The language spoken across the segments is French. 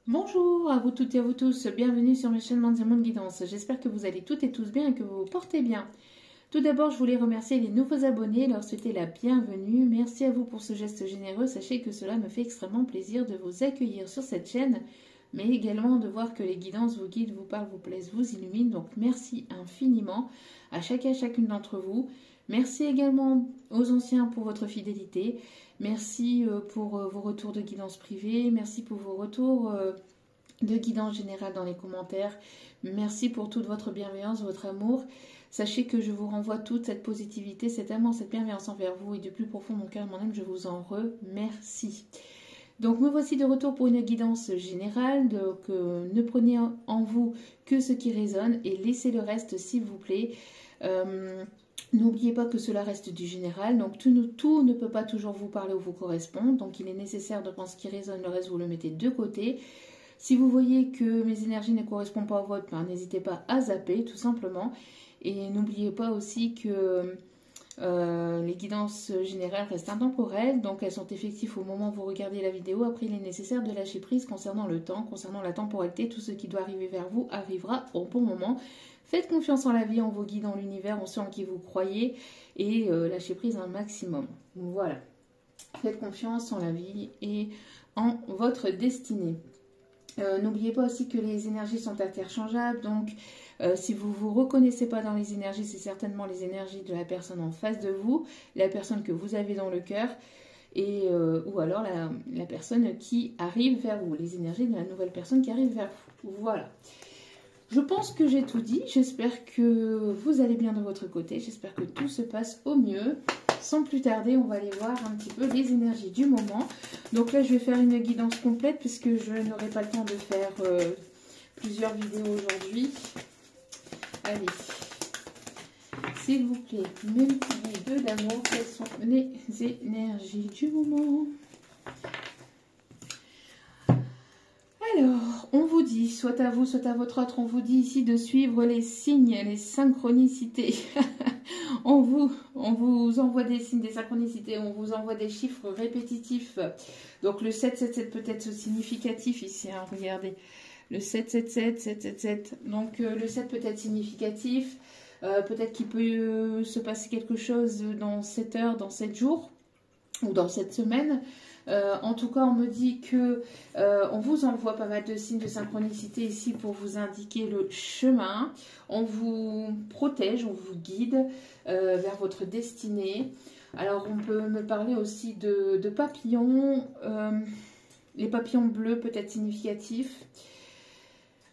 Bonjour à vous toutes et à vous tous, bienvenue sur ma chaîne Monde Guidance. J'espère que vous allez toutes et tous bien et que vous vous portez bien. Tout d'abord, je voulais remercier les nouveaux abonnés, leur souhaiter la bienvenue. Merci à vous pour ce geste généreux. Sachez que cela me fait extrêmement plaisir de vous accueillir sur cette chaîne, mais également de voir que les guidances vous guident, vous parlent, vous plaisent, vous illuminent. Donc merci infiniment à chacun et chacune d'entre vous. Merci également aux anciens pour votre fidélité. Merci pour vos retours de guidance privée. Merci pour vos retours de guidance générale dans les commentaires. Merci pour toute votre bienveillance, votre amour. Sachez que je vous renvoie toute cette positivité, cet amour, cette bienveillance envers vous et du plus profond de mon cœur, mon âme, je vous en remercie. Donc me voici de retour pour une guidance générale. Donc ne prenez en vous que ce qui résonne et laissez le reste s'il vous plaît. N'oubliez pas que cela reste du général, donc tout ne peut pas toujours vous parler ou vous correspondre, donc il est nécessaire de prendre ce qui résonne, le reste vous le mettez de côté. Si vous voyez que mes énergies ne correspondent pas aux vôtres, ben, n'hésitez pas à zapper tout simplement. Et n'oubliez pas aussi que les guidances générales restent intemporelles, donc elles sont effectives au moment où vous regardez la vidéo. Après, il est nécessaire de lâcher prise concernant le temps, concernant la temporalité. Tout ce qui doit arriver vers vous arrivera au bon moment. Faites confiance en la vie, en vos guides, en l'univers, en ceux en qui vous croyez et lâchez prise un maximum. Voilà. Faites confiance en la vie et en votre destinée. N'oubliez pas aussi que les énergies sont interchangeables, donc si vous ne vous reconnaissez pas dans les énergies, c'est certainement les énergies de la personne en face de vous, la personne que vous avez dans le cœur, et, ou alors la personne qui arrive vers vous, les énergies de la nouvelle personne qui arrive vers vous. Voilà. Je pense que j'ai tout dit, j'espère que vous allez bien de votre côté, j'espère que tout se passe au mieux. Sans plus tarder, on va aller voir un petit peu les énergies du moment. Donc là, je vais faire une guidance complète puisque je n'aurai pas le temps de faire plusieurs vidéos aujourd'hui. Allez, s'il vous plaît, mes petits deux d'amour, quelles sont les énergies du moment? Alors, on vous dit, soit à vous, soit à votre autre, on vous dit ici de suivre les signes, les synchronicités. on vous envoie des signes, des synchronicités, on vous envoie des chiffres répétitifs. Donc le 777 peut être significatif ici, hein, regardez. Le 777, 777. Donc le 7 peut être significatif. Peut-être qu'il peut se passer quelque chose dans 7 heures, dans 7 jours ou dans cette semaine. En tout cas, on me dit que on vous envoie pas mal de signes de synchronicité ici pour vous indiquer le chemin. On vous protège, on vous guide vers votre destinée. Alors, on peut me parler aussi de papillons. Les papillons bleus peut être significatifs.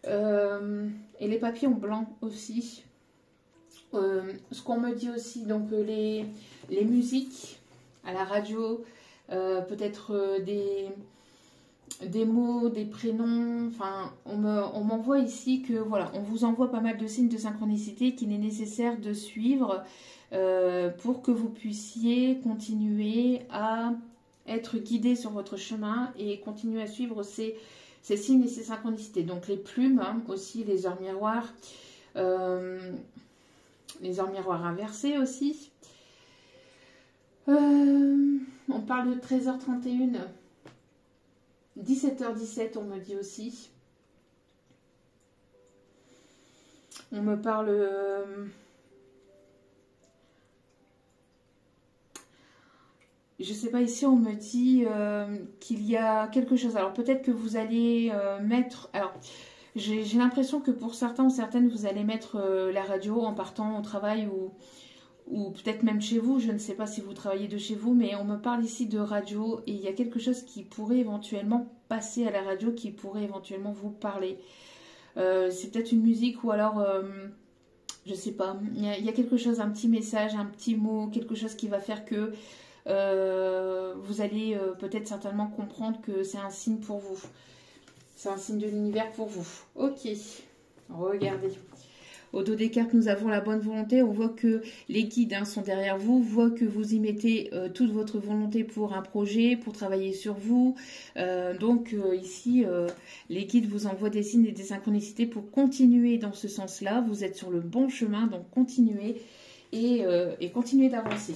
Et les papillons blancs aussi. Ce qu'on me dit aussi, donc les musiques à la radio, peut-être des mots, des prénoms, enfin on m'envoie ici que voilà, on vous envoie pas mal de signes de synchronicité qu'il est nécessaire de suivre pour que vous puissiez continuer à être guidé sur votre chemin et continuer à suivre ces signes et ces synchronicités. Donc les plumes, hein, aussi les heures miroirs inversées aussi. On parle de 13h31, 17h17, on me dit aussi. On me parle... je sais pas, ici on me dit qu'il y a quelque chose. Alors peut-être que vous allez mettre... Alors j'ai l'impression que pour certains ou certaines, vous allez mettre la radio en partant au travail ou peut-être même chez vous, je ne sais pas si vous travaillez de chez vous, mais on me parle ici de radio et il y a quelque chose qui pourrait éventuellement passer à la radio, qui pourrait éventuellement vous parler. C'est peut-être une musique ou alors, je ne sais pas, il y a quelque chose, un petit message, un petit mot, quelque chose qui va faire que vous allez peut-être certainement comprendre que c'est un signe pour vous. C'est un signe de l'univers pour vous. Ok, regardez. Au dos des cartes, nous avons la bonne volonté. On voit que les guides sont derrière vous. On voit que vous y mettez toute votre volonté pour un projet, pour travailler sur vous. Donc ici, les guides vous envoient des signes et des synchronicités pour continuer dans ce sens-là. Vous êtes sur le bon chemin, donc continuez et continuez d'avancer.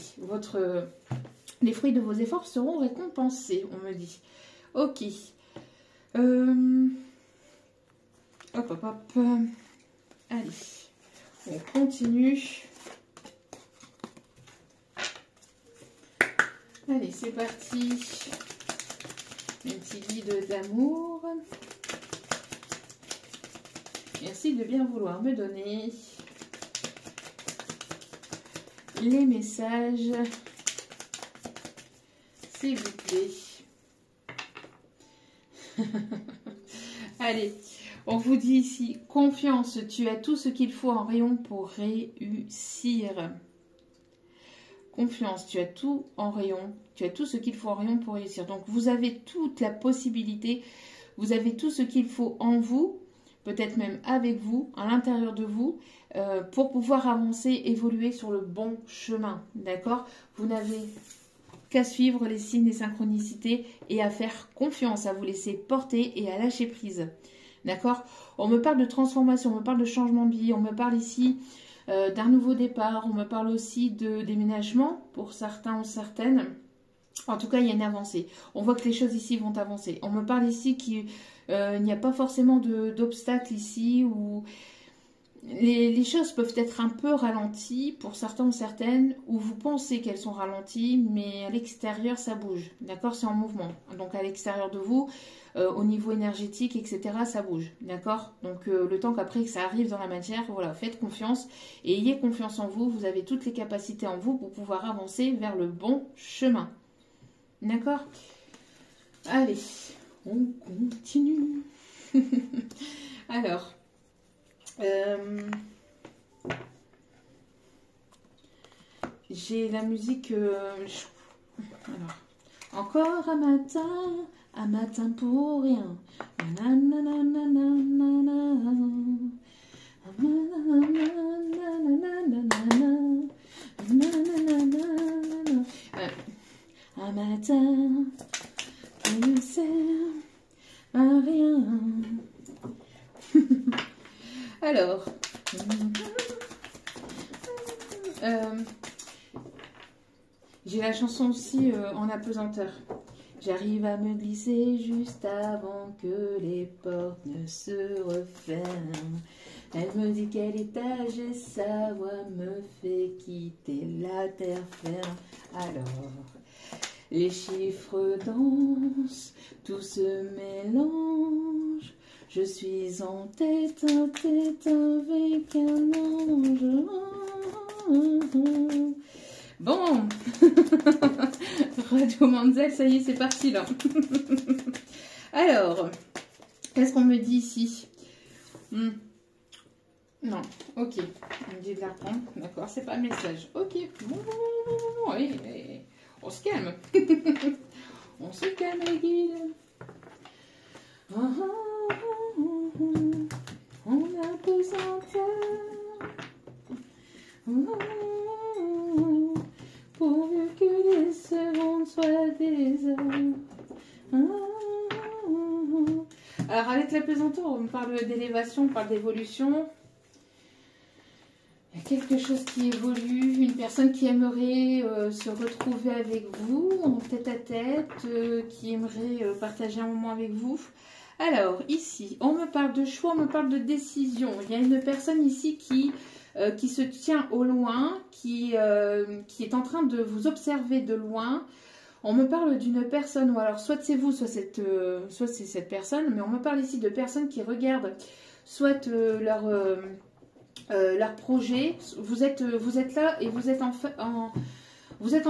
Les fruits de vos efforts seront récompensés, on me dit. Ok. hop, hop. Allez, on continue. Allez, c'est parti. Un petit guide d'amour. Merci de bien vouloir me donner les messages, s'il vous plaît. Allez, on vous dit ici, confiance, tu as tout ce qu'il faut en rayon pour réussir. Confiance, tu as tout en rayon, tu as tout ce qu'il faut en rayon pour réussir. Donc, vous avez toute la possibilité, vous avez tout ce qu'il faut en vous, peut-être même avec vous, à l'intérieur de vous, pour pouvoir avancer, évoluer sur le bon chemin, d'accord? Vous n'avez qu'à suivre les signes des synchronicités et à faire confiance, à vous laisser porter et à lâcher prise, d'accord? On me parle de transformation, on me parle de changement de vie, on me parle ici d'un nouveau départ, on me parle aussi de déménagement pour certains ou certaines. En tout cas, il y a une avancée. On voit que les choses ici vont avancer. On me parle ici qu'il n'y a pas forcément d'obstacles ici, où les choses peuvent être un peu ralenties pour certains ou certaines, où vous pensez qu'elles sont ralenties, mais à l'extérieur, ça bouge. D'accord? C'est en mouvement. Donc, à l'extérieur de vous, au niveau énergétique, etc., ça bouge. D'accord? Donc, le temps qu'après que ça arrive dans la matière, voilà, faites confiance et ayez confiance en vous. Vous avez toutes les capacités en vous pour pouvoir avancer vers le bon chemin. D'accord? Allez, on continue. Alors, j'ai la musique. Alors, encore un matin pour rien. Un matin qui ne sert à rien. Alors, j'ai la chanson aussi en apesanteur. J'arrive à me glisser juste avant que les portes ne se referment. Elle me dit quel étage et sa voix me fait quitter la terre ferme. Alors, les chiffres dansent, tout se mélange. Je suis en tête avec un ange. Bon, Radio Manzel, ça y est, c'est parti là. Alors, qu'est-ce qu'on me dit ici? Non, ok. On me dit de la reprendre. D'accord, c'est pas le message. Ok. Oui, on se calme. On se calme, les guides. On a pesanteur. Pourvu que les secondes soient des heures. Alors, avec la pesanteur, on parle d'élévation, on parle d'évolution. Il y a quelque chose qui évolue, une personne qui aimerait se retrouver avec vous en tête-à-tête, qui aimerait partager un moment avec vous. Alors, ici, on me parle de choix, on me parle de décision. Il y a une personne ici qui se tient au loin, qui est en train de vous observer de loin. On me parle d'une personne, ou alors soit c'est vous, soit c'est cette personne, mais on me parle ici de personnes qui regardent soit leur projet. Vous êtes là et vous êtes en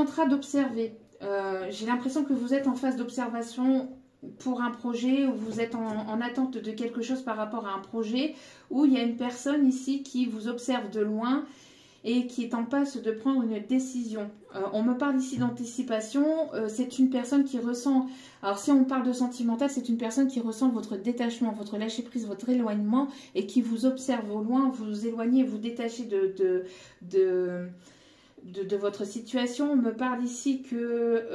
train d'observer. J'ai l'impression que vous êtes en phase d'observation pour un projet, ou vous êtes en attente de quelque chose par rapport à un projet, où il y a une personne ici qui vous observe de loin et qui est en passe de prendre une décision. On me parle ici d'anticipation, c'est une personne qui ressent, alors si on parle de sentimental, c'est une personne qui ressent votre détachement, votre lâcher-prise, votre éloignement, et qui vous observe au loin, vous éloignez, vous détachez de votre situation. On me parle ici que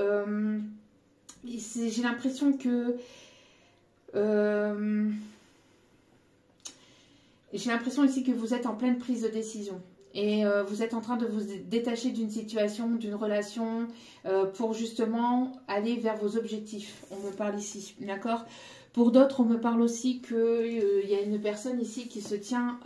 j'ai l'impression que j'ai l'impression ici que vous êtes en pleine prise de décision. Et vous êtes en train de vous détacher d'une situation, d'une relation, pour justement aller vers vos objectifs. On me parle ici, d'accord? Pour d'autres, on me parle aussi qu'il y a une personne ici qui se tient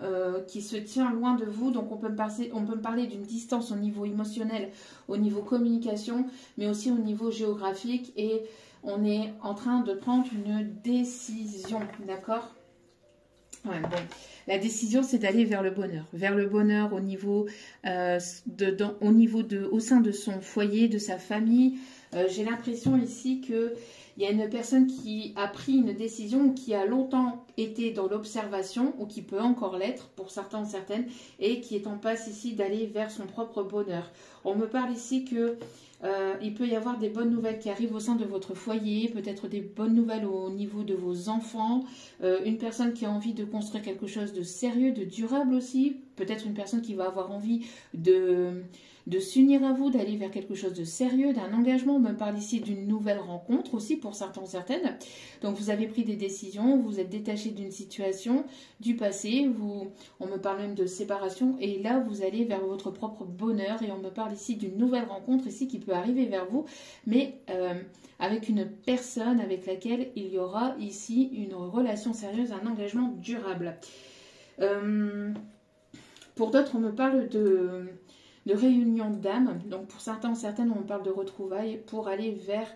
loin de vous. Donc on peut me parler d'une distance au niveau émotionnel, au niveau communication, mais aussi au niveau géographique. Et on est en train de prendre une décision, d'accord? Ouais, bon. La décision, c'est d'aller vers le bonheur. Vers le bonheur au niveau, au sein de son foyer, de sa famille. J'ai l'impression ici que il y a une personne qui a pris une décision, qui a longtemps été dans l'observation, ou qui peut encore l'être pour certains ou certaines, et qui est en passe ici d'aller vers son propre bonheur. On me parle ici que il peut y avoir des bonnes nouvelles qui arrivent au sein de votre foyer, peut-être des bonnes nouvelles au niveau de vos enfants, une personne qui a envie de construire quelque chose de sérieux, de durable aussi, peut-être une personne qui va avoir envie de s'unir à vous, d'aller vers quelque chose de sérieux, d'un engagement. On me parle ici d'une nouvelle rencontre aussi pour certains ou certaines. Donc vous avez pris des décisions, vous êtes détaché d'une situation du passé, on me parle même de séparation et là vous allez vers votre propre bonheur et on me parle ici d'une nouvelle rencontre ici qui peut arriver vers vous, mais avec une personne avec laquelle il y aura ici une relation sérieuse, un engagement durable. Pour d'autres, on me parle de réunion d'âme. Donc pour certains ou certaines, on parle de retrouvailles pour aller vers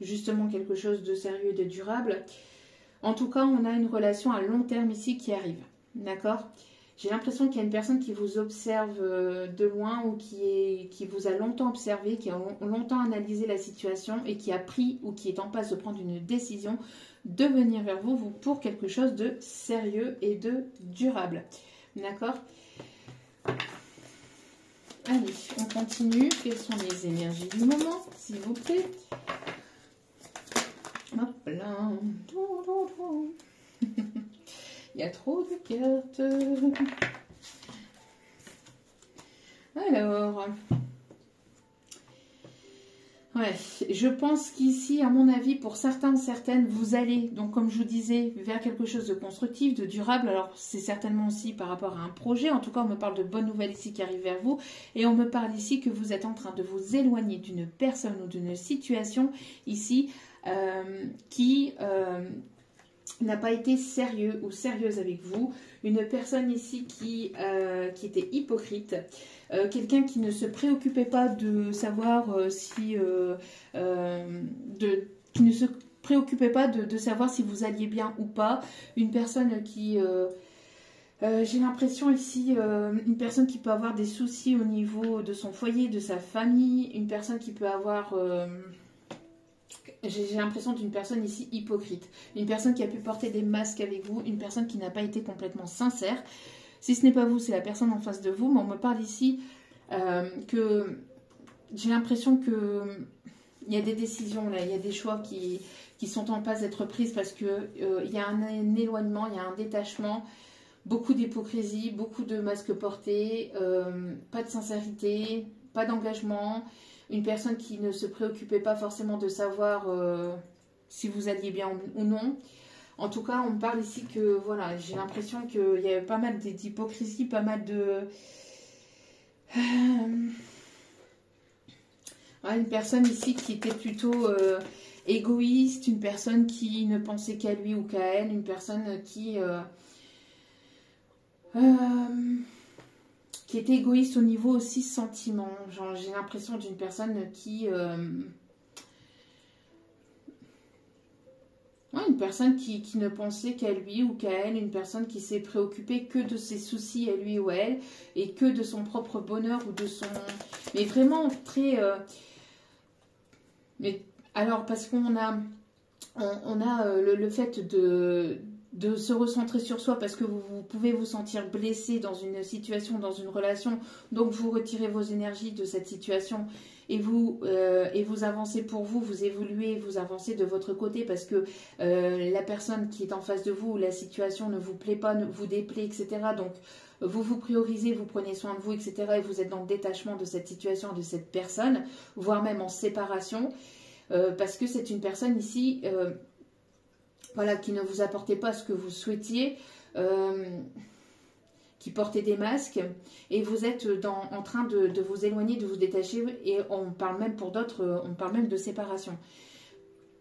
justement quelque chose de sérieux et de durable. En tout cas, on a une relation à long terme ici qui arrive. D'accord? J'ai l'impression qu'il y a une personne qui vous observe de loin ou qui vous a longtemps observé, qui a longtemps analysé la situation et qui a pris ou qui est en passe de prendre une décision de venir vers vous pour quelque chose de sérieux et de durable. D'accord? Allez, on continue. Quelles sont les énergies du moment, s'il vous plaît? Hop là. Il y a trop de cartes. Alors, ouais, je pense qu'ici, à mon avis, pour certains, certaines, vous allez, donc comme je vous disais, vers quelque chose de constructif, de durable. Alors, c'est certainement aussi par rapport à un projet. En tout cas, on me parle de bonnes nouvelles ici qui arrivent vers vous. Et on me parle ici que vous êtes en train de vous éloigner d'une personne ou d'une situation ici qui n'a pas été sérieux ou sérieuse avec vous. Une personne ici qui était hypocrite. Quelqu'un qui ne se préoccupait pas de savoir qui ne se préoccupait pas de savoir si vous alliez bien ou pas. Une personne qui... j'ai l'impression ici, une personne qui peut avoir des soucis au niveau de son foyer, de sa famille. Une personne qui peut avoir... j'ai l'impression d'une personne ici hypocrite. Une personne qui a pu porter des masques avec vous. Une personne qui n'a pas été complètement sincère. Si ce n'est pas vous, c'est la personne en face de vous. Mais on me parle ici que j'ai l'impression que il y a des décisions là, il y a des choix qui sont en passe d'être prises parce que il y a un éloignement, il y a un détachement, beaucoup d'hypocrisie, beaucoup de masques portés, pas de sincérité, pas d'engagement. Une personne qui ne se préoccupait pas forcément de savoir si vous alliez bien ou non. En tout cas, on me parle ici que, voilà, j'ai l'impression qu'il y avait pas mal d'hypocrisie, pas mal de... une personne ici qui était plutôt égoïste, une personne qui ne pensait qu'à lui ou qu'à elle, une personne qui était égoïste au niveau aussi sentiment. J'ai l'impression d'une personne qui... une personne qui ne pensait qu'à lui ou qu'à elle, une personne qui s'est préoccupée que de ses soucis à lui ou à elle et que de son propre bonheur ou de son... Mais vraiment très... Mais alors, parce qu'on a, le fait de se recentrer sur soi parce que vous pouvez vous sentir blessé dans une situation, dans une relation, donc vous retirez vos énergies de cette situation et vous avancez pour vous, vous évoluez, vous avancez de votre côté parce que la personne qui est en face de vous, la situation ne vous plaît pas, ne vous déplaît, etc. Donc vous vous priorisez, vous prenez soin de vous, etc. Et vous êtes dans le détachement de cette situation, de cette personne, voire même en séparation, parce que c'est une personne ici... voilà, qui ne vous apportait pas ce que vous souhaitiez, qui portait des masques, et vous êtes en train de vous éloigner, de vous détacher, et on parle même pour d'autres, on parle même de séparation.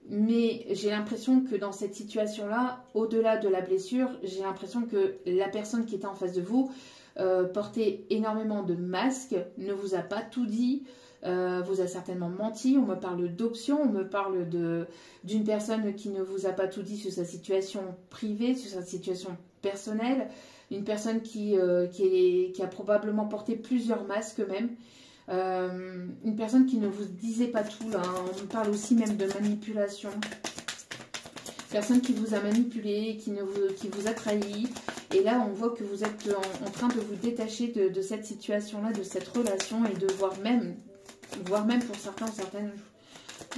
Mais j'ai l'impression que dans cette situation-là, au-delà de la blessure, j'ai l'impression que la personne qui était en face de vous portait énormément de masques, ne vous a pas tout dit, vous a certainement menti. On me parle d'options, on me parle d'une personne qui ne vous a pas tout dit sur sa situation privée, sur sa situation personnelle, une personne qui a probablement porté plusieurs masques même. Une personne qui ne vous disait pas tout, là. On parle aussi même de manipulation. Personne qui vous a manipulé, qui vous a trahi. Et là, on voit que vous êtes en train de vous détacher de cette situation-là, de cette relation, et de voir même pour certains ou certaines,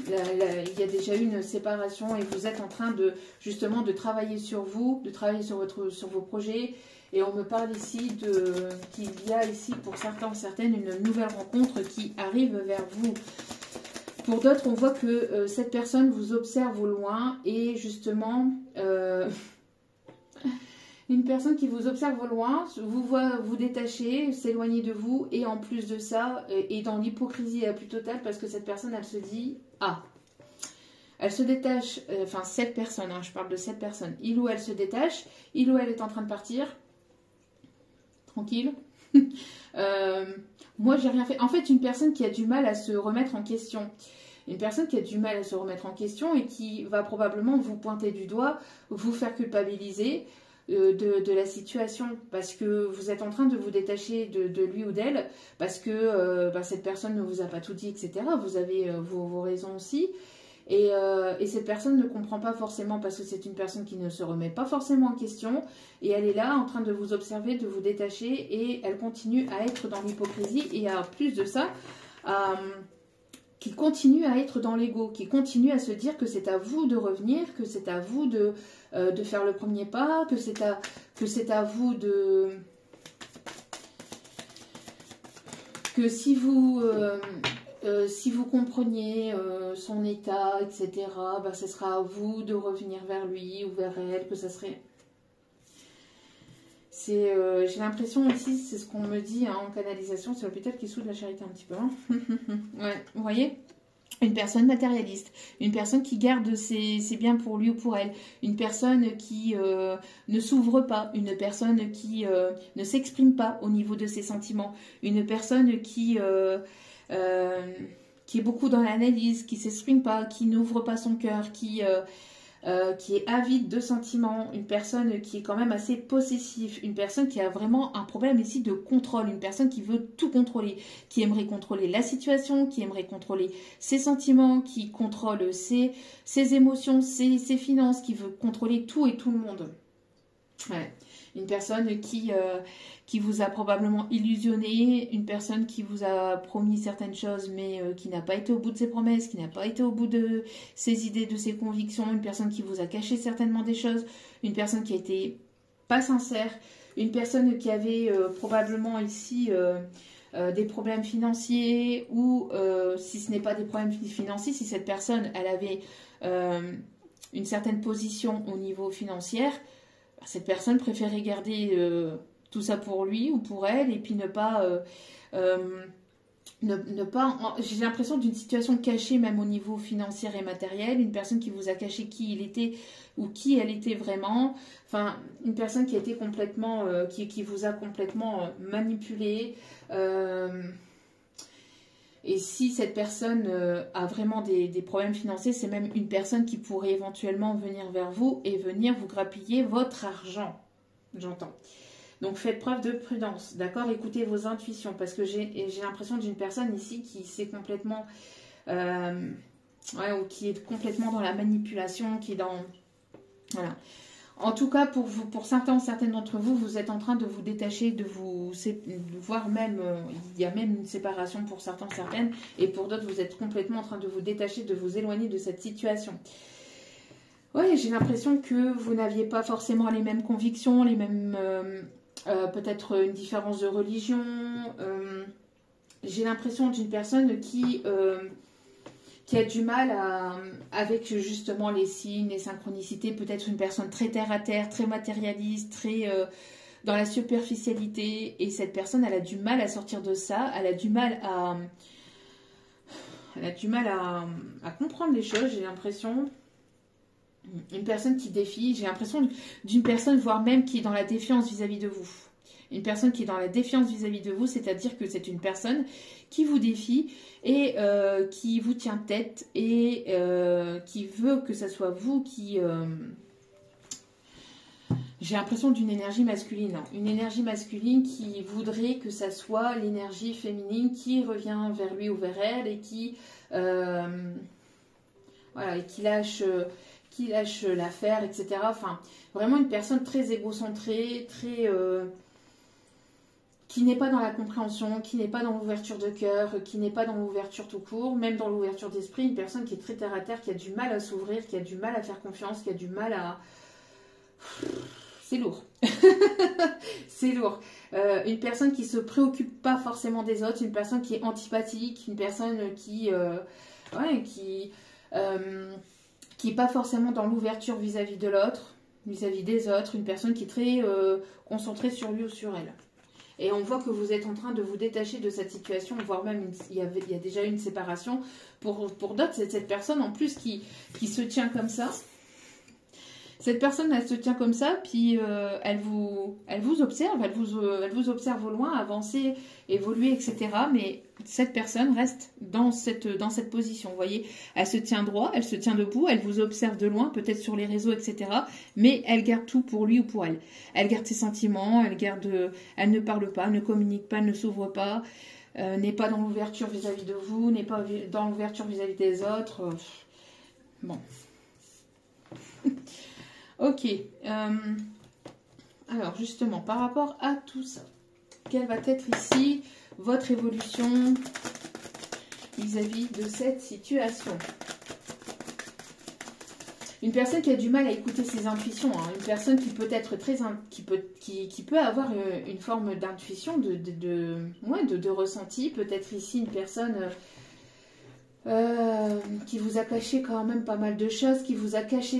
il y a déjà eu une séparation, et vous êtes en train justement de travailler sur vous, de travailler sur vos projets. Et on me parle ici qu'il y a ici pour certains ou certaines une nouvelle rencontre qui arrive vers vous. Pour d'autres, on voit que cette personne vous observe au loin et justement, une personne qui vous observe au loin vous voit vous détacher, s'éloigner de vous, et en plus de ça, est dans l'hypocrisie la plus totale, parce que cette personne, elle se dit « Ah !» Elle se détache, enfin cette personne, je parle de cette personne, il ou elle se détache, il ou elle est en train de partir. Tranquille. Moi, j'ai rien fait. En fait, une personne qui a du mal à se remettre en question. Une personne qui a du mal à se remettre en question et qui va probablement vous pointer du doigt, vous faire culpabiliser de la situation. Parce que vous êtes en train de vous détacher de lui ou d'elle. Parce que cette personne ne vous a pas tout dit, etc. Vous avez vos raisons aussi. Et cette personne ne comprend pas forcément, parce que c'est une personne qui ne se remet pas forcément en question, et elle est là en train de vous observer, de vous détacher, et elle continue à être dans l'hypocrisie, et en plus de ça, qui continue à être dans l'ego, qui continue à se dire que c'est à vous de revenir, que c'est à vous de faire le premier pas, que c'est à vous de... que si vous compreniez son état, etc., ce sera à vous de revenir vers lui ou vers elle, que ça serait... j'ai l'impression ici, c'est ce qu'on me dit en canalisation, c'est l'hôpital qui soude la charité un petit peu. Ouais, vous voyez, une personne matérialiste, une personne qui garde ses biens pour lui ou pour elle, une personne qui ne s'ouvre pas, une personne qui ne s'exprime pas au niveau de ses sentiments, une personne qui est beaucoup dans l'analyse, qui ne s'exprime pas, qui n'ouvre pas son cœur, qui est avide de sentiments, une personne qui est quand même assez possessive, une personne qui a vraiment un problème ici de contrôle, une personne qui veut tout contrôler, qui aimerait contrôler la situation, qui aimerait contrôler ses sentiments, qui contrôle ses émotions, ses finances, qui veut contrôler tout et tout le monde. Ouais. Une personne qui vous a probablement illusionné, une personne qui vous a promis certaines choses mais qui n'a pas été au bout de ses promesses, qui n'a pas été au bout de ses idées, de ses convictions, une personne qui vous a caché certainement des choses, une personne qui a été pas sincère, une personne qui avait probablement ici des problèmes financiers, ou si ce n'est pas des problèmes financiers, si cette personne elle avait une certaine position au niveau financier, cette personne préférait garder tout ça pour lui ou pour elle, et puis ne pas... j'ai l'impression d'une situation cachée même au niveau financier et matériel, une personne qui vous a caché qui il était ou qui elle était vraiment, enfin une personne qui a été complètement, qui vous a complètement manipulé. Et si cette personne a vraiment des problèmes financiers, c'est même une personne qui pourrait éventuellement venir vers vous et venir vous grappiller votre argent. J'entends. Donc faites preuve de prudence, d'accord? Écoutez vos intuitions, parce que j'ai l'impression d'une personne ici qui s'est complètement... ou qui est complètement dans la manipulation, qui est dans... Voilà. En tout cas, pour certains ou certaines d'entre vous, vous êtes en train de vous détacher, voire même, il y a même une séparation pour certains ou certaines, et pour d'autres, vous êtes complètement en train de vous détacher, de vous éloigner de cette situation. Oui, j'ai l'impression que vous n'aviez pas forcément les mêmes convictions, les mêmes, peut-être une différence de religion. J'ai l'impression d'une personne qui a du mal avec justement les signes, les synchronicités, peut-être une personne très terre-à-terre, très matérialiste, très dans la superficialité, et cette personne, elle a du mal à sortir de ça, elle a du mal Elle a du mal à comprendre les choses, j'ai l'impression. Une personne qui défie, j'ai l'impression d'une personne, voire même qui est dans la défiance vis-à-vis de vous. Une personne qui est dans la défiance vis-à-vis de vous, c'est-à-dire que c'est une personne qui vous défie et qui vous tient tête et qui veut que ce soit vous qui... J'ai l'impression d'une énergie masculine. Hein. Une énergie masculine qui voudrait que ça soit l'énergie féminine qui revient vers lui ou vers elle et qui... voilà, et qui lâche l'affaire, etc. Enfin, vraiment une personne très égocentrée, très... qui n'est pas dans la compréhension, qui n'est pas dans l'ouverture de cœur, qui n'est pas dans l'ouverture tout court, même dans l'ouverture d'esprit, une personne qui est très terre à terre, qui a du mal à s'ouvrir, qui a du mal à faire confiance, qui a du mal à... C'est lourd. C'est lourd. Une personne qui se préoccupe pas forcément des autres, une personne qui est antipathique, une personne qui est pas forcément dans l'ouverture vis-à-vis de l'autre, vis-à-vis des autres, une personne qui est très concentrée sur lui ou sur elle. Et on voit que vous êtes en train de vous détacher de cette situation, voire même il y a déjà eu une séparation. Pour d'autres, c'est cette personne en plus qui se tient comme ça. Cette personne, elle se tient comme ça, puis elle vous observe, elle vous observe au loin, avancer, évoluer, etc. Mais cette personne reste dans cette position, vous voyez. Elle se tient droit, elle se tient debout, elle vous observe de loin, peut-être sur les réseaux, etc. Mais elle garde tout pour lui ou pour elle. Elle garde ses sentiments, elle ne parle pas, ne communique pas, ne s'ouvre pas, n'est pas dans l'ouverture vis-à-vis de vous, n'est pas dans l'ouverture vis-à-vis des autres. Bon. Ok, alors justement, par rapport à tout ça, quelle va être ici votre évolution vis-à-vis de cette situation? Une personne qui a du mal à écouter ses intuitions, hein, une personne qui peut être qui peut avoir une forme d'intuition, de ressenti, peut-être ici une personne qui vous a caché quand même pas mal de choses, qui vous a caché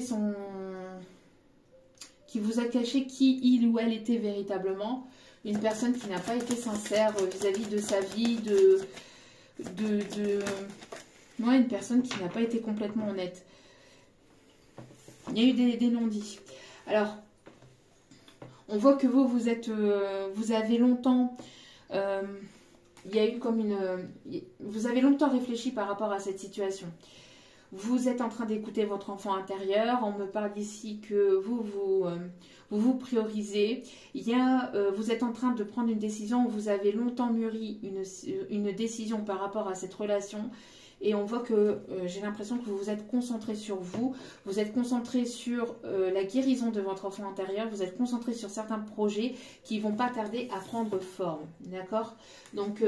qui il ou elle était véritablement, une personne qui n'a pas été sincère vis-à-vis de sa vie, une personne qui n'a pas été complètement honnête. Il y a eu des non-dits. Alors, on voit que vous avez longtemps, il y a eu comme vous avez longtemps réfléchi par rapport à cette situation. Vous êtes en train d'écouter votre enfant intérieur. On me parle ici que vous priorisez. Vous êtes en train de prendre une décision. Vous avez longtemps mûri une décision par rapport à cette relation. Et on voit que j'ai l'impression que vous vous êtes concentré sur vous. Vous êtes concentré sur la guérison de votre enfant intérieur. Vous êtes concentré sur certains projets qui ne vont pas tarder à prendre forme. D'accord? Donc...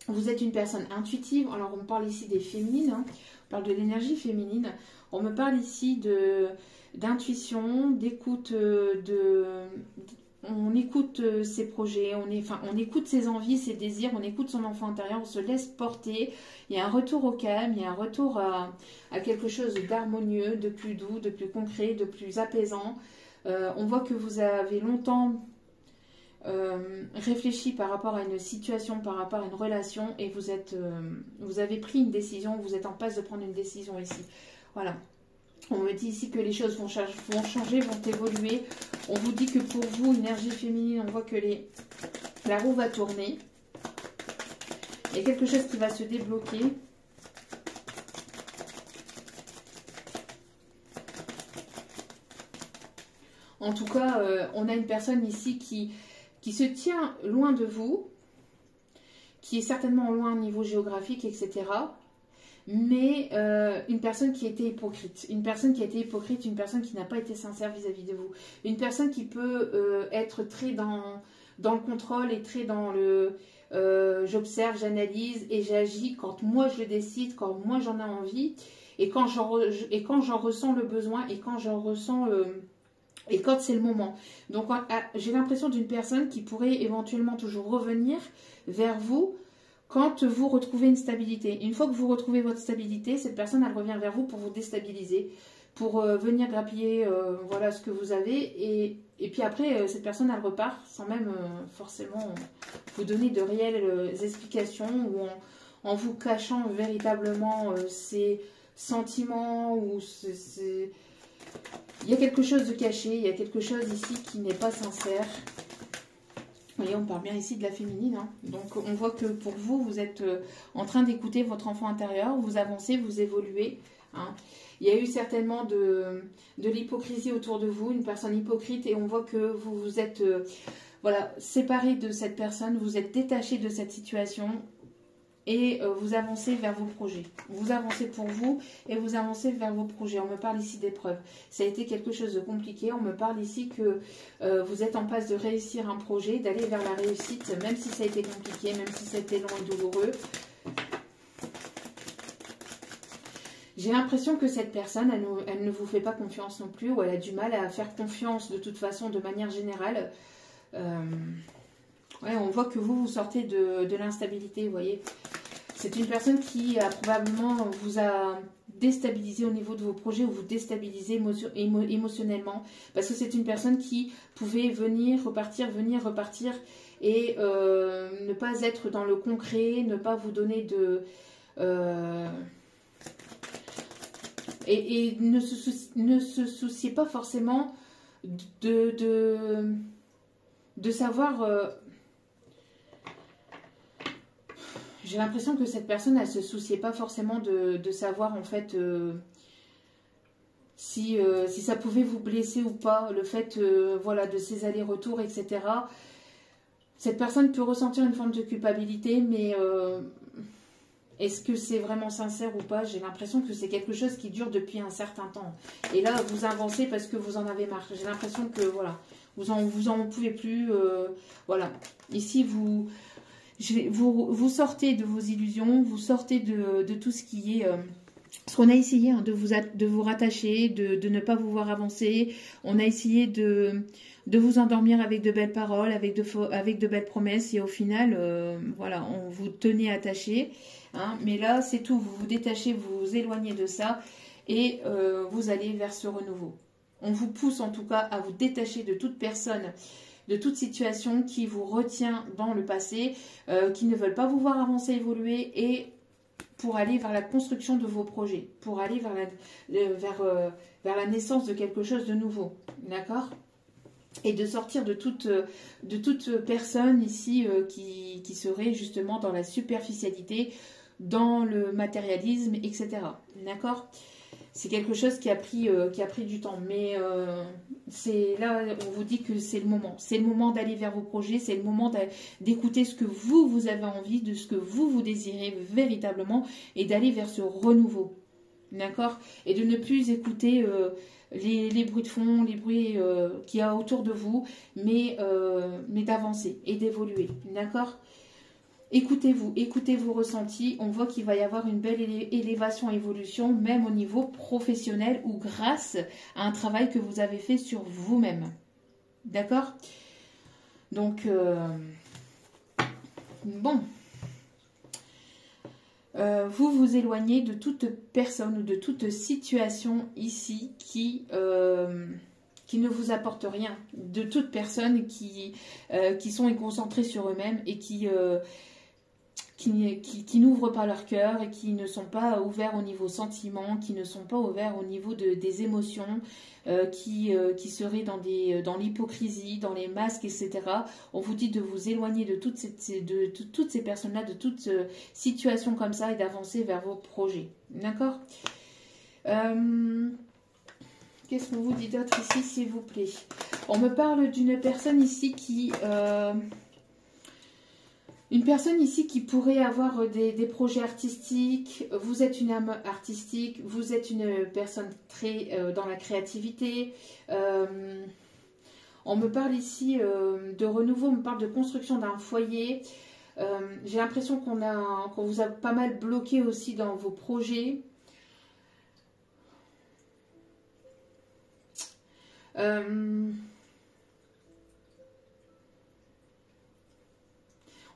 vous êtes une personne intuitive. Alors, on me parle ici des féminines. Hein. On parle de l'énergie féminine. On me parle ici d'intuition, d'écoute. On écoute ses projets. On écoute ses envies, ses désirs. On écoute son enfant intérieur. On se laisse porter. Il y a un retour au calme. Il y a un retour à quelque chose d'harmonieux, de plus doux, de plus concret, de plus apaisant. On voit que vous avez longtemps... réfléchi par rapport à une situation, par rapport à une relation et vous avez pris une décision, vous êtes en passe de prendre une décision ici. Voilà. On me dit ici que les choses vont changer, vont évoluer. On vous dit que pour vous, énergie féminine, on voit que la roue va tourner. Il y a quelque chose qui va se débloquer. En tout cas, on a une personne ici qui se tient loin de vous, qui est certainement loin au niveau géographique, etc. Mais une personne qui était hypocrite. Une personne qui a été hypocrite, une personne qui n'a pas été sincère vis-à-vis de vous. Une personne qui peut être très dans le contrôle et très dans le... j'observe, j'analyse et j'agis quand moi je le décide, quand moi j'en ai envie. Et quand j'en ressens le besoin et quand j'en ressens... et quand c'est le moment. Donc, j'ai l'impression d'une personne qui pourrait éventuellement toujours revenir vers vous quand vous retrouvez une stabilité. Une fois que vous retrouvez votre stabilité, cette personne, elle revient vers vous pour vous déstabiliser, pour venir grappiller voilà, ce que vous avez. Et puis après, cette personne, elle repart sans même forcément vous donner de réelles explications ou en vous cachant véritablement ses sentiments ou il y a quelque chose de caché, il y a quelque chose ici qui n'est pas sincère. Vous voyez, on parle bien ici de la féminine. Hein. Donc, on voit que pour vous, vous êtes en train d'écouter votre enfant intérieur. Vous avancez, vous évoluez. Hein. Il y a eu certainement de l'hypocrisie autour de vous, une personne hypocrite. Et on voit que vous vous êtes voilà, séparé de cette personne. Vous êtes détaché de cette situation. Et vous avancez vers vos projets. Vous avancez pour vous et vous avancez vers vos projets. On me parle ici d'épreuves. Ça a été quelque chose de compliqué. On me parle ici que vous êtes en passe de réussir un projet, d'aller vers la réussite, même si ça a été compliqué, même si ça a été long et douloureux. J'ai l'impression que cette personne, elle ne vous fait pas confiance non plus, ou elle a du mal à faire confiance de toute façon, de manière générale. Ouais, on voit que vous sortez de l'instabilité, vous voyez. C'est une personne qui probablement vous a déstabilisé au niveau de vos projets ou vous déstabiliser émotionnellement. Parce que c'est une personne qui pouvait venir, repartir et ne pas être dans le concret, ne pas vous donner de... et ne se soucier pas forcément de savoir... J'ai l'impression que cette personne, elle ne se souciait pas forcément de savoir en fait si ça pouvait vous blesser ou pas, le fait voilà, de ces allers-retours, etc. Cette personne peut ressentir une forme de culpabilité, mais est-ce que c'est vraiment sincère ou pas? J'ai l'impression que c'est quelque chose qui dure depuis un certain temps. Et là, vous avancez parce que vous en avez marre. J'ai l'impression que voilà, vous en pouvez plus. Voilà, ici vous sortez de vos illusions, vous sortez de tout ce qui est... parce qu'on a essayé hein, de vous rattacher, de ne pas vous voir avancer. On a essayé de vous endormir avec de belles paroles, avec de belles promesses. Et au final, voilà, on vous tenait attaché. Hein, mais là, c'est tout. Vous vous détachez, vous vous éloignez de ça. Et vous allez vers ce renouveau. On vous pousse en tout cas à vous détacher de toute personne, de toute situation qui vous retient dans le passé, qui ne veulent pas vous voir avancer, évoluer, et pour aller vers la construction de vos projets, pour aller vers la naissance de quelque chose de nouveau, d'accord? Et de sortir de toute personne ici qui serait justement dans la superficialité, dans le matérialisme, etc. D'accord? C'est quelque chose qui a pris du temps, mais c'est là, on vous dit que c'est le moment. C'est le moment d'aller vers vos projets, c'est le moment d'écouter ce que vous avez envie, de ce que vous désirez véritablement, et d'aller vers ce renouveau. D'accord? Et de ne plus écouter les bruits de fond, les bruits qu'il y a autour de vous, mais d'avancer et d'évoluer. D'accord? Écoutez-vous, écoutez vos ressentis. On voit qu'il va y avoir une belle élévation, évolution, même au niveau professionnel ou grâce à un travail que vous avez fait sur vous-même. D'accord? Donc, bon. Vous vous éloignez de toute personne ou de toute situation ici qui ne vous apporte rien. De toute personne qui sont concentrées sur eux-mêmes et qui n'ouvrent pas leur cœur et qui ne sont pas ouverts au niveau sentiment, qui ne sont pas ouverts au niveau des émotions, qui seraient dans l'hypocrisie, dans les masques, etc. On vous dit de vous éloigner de toutes ces personnes-là, de toutes situations comme ça, et d'avancer vers vos projets. D'accord? Qu'est-ce qu'on vous dit d'autre ici, s'il vous plaît? On me parle d'une personne ici qui... Une personne ici qui pourrait avoir des projets artistiques. Vous êtes une âme artistique, vous êtes une personne très dans la créativité. On me parle ici de renouveau, on me parle de construction d'un foyer. J'ai l'impression qu'on vous a pas mal bloqué aussi dans vos projets.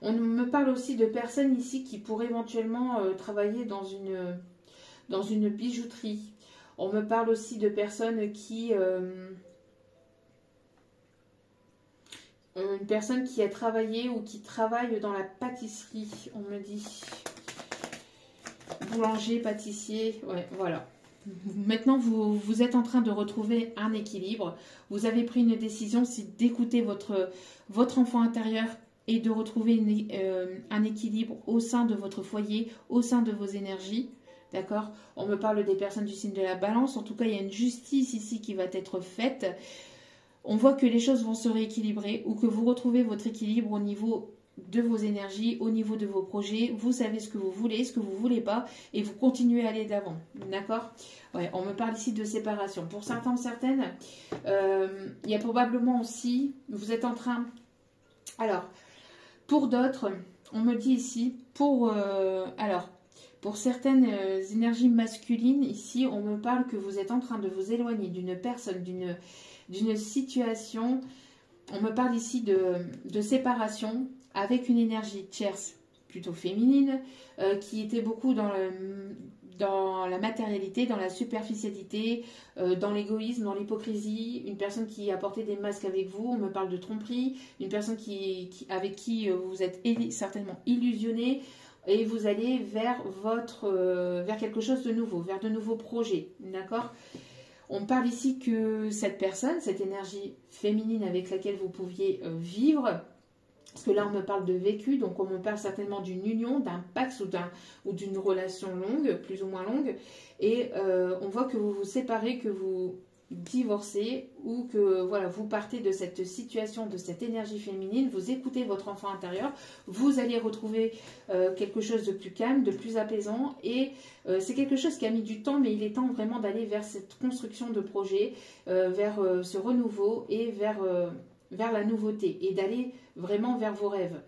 On me parle aussi de personnes ici qui pourraient éventuellement travailler dans une bijouterie. On me parle aussi de personnes qui... une personne qui a travaillé ou qui travaille dans la pâtisserie, on me dit. boulanger, pâtissier, ouais, voilà. Maintenant, vous êtes en train de retrouver un équilibre. Vous avez pris une décision, c'est d'écouter votre enfant intérieur et de retrouver un équilibre au sein de votre foyer, au sein de vos énergies. D'accord? On me parle des personnes du signe de la balance. En tout cas, il y a une justice ici qui va être faite. On voit que les choses vont se rééquilibrer ou que vous retrouvez votre équilibre au niveau de vos énergies, au niveau de vos projets. Vous savez ce que vous voulez, ce que vous ne voulez pas et vous continuez à aller d'avant. D'accord? Ouais, on me parle ici de séparation. Pour certains, certaines, il y a probablement aussi, vous êtes en train... Alors, pour d'autres, on me dit ici, pour certaines énergies masculines, ici, on me parle que vous êtes en train de vous éloigner d'une personne, d'une situation. On me parle ici de séparation avec une énergie tierce, plutôt féminine, qui était beaucoup dans la matérialité, dans la superficialité, dans l'égoïsme, dans l'hypocrisie, une personne qui a porté des masques avec vous, on me parle de tromperie, une personne avec qui vous êtes certainement illusionné et vous allez vers quelque chose de nouveau, vers de nouveaux projets, d'accord ? On parle ici que cette personne, cette énergie féminine avec laquelle vous pouviez vivre, parce que là on me parle de vécu, donc on me parle certainement d'une union, d'un pax ou d'une relation longue, plus ou moins longue, et on voit que vous vous séparez, que vous divorcez ou que voilà, vous partez de cette situation, de cette énergie féminine, vous écoutez votre enfant intérieur, vous allez retrouver quelque chose de plus calme, de plus apaisant et c'est quelque chose qui a mis du temps mais il est temps vraiment d'aller vers cette construction de projet, vers ce renouveau et vers la nouveauté et d'aller vraiment vers vos rêves.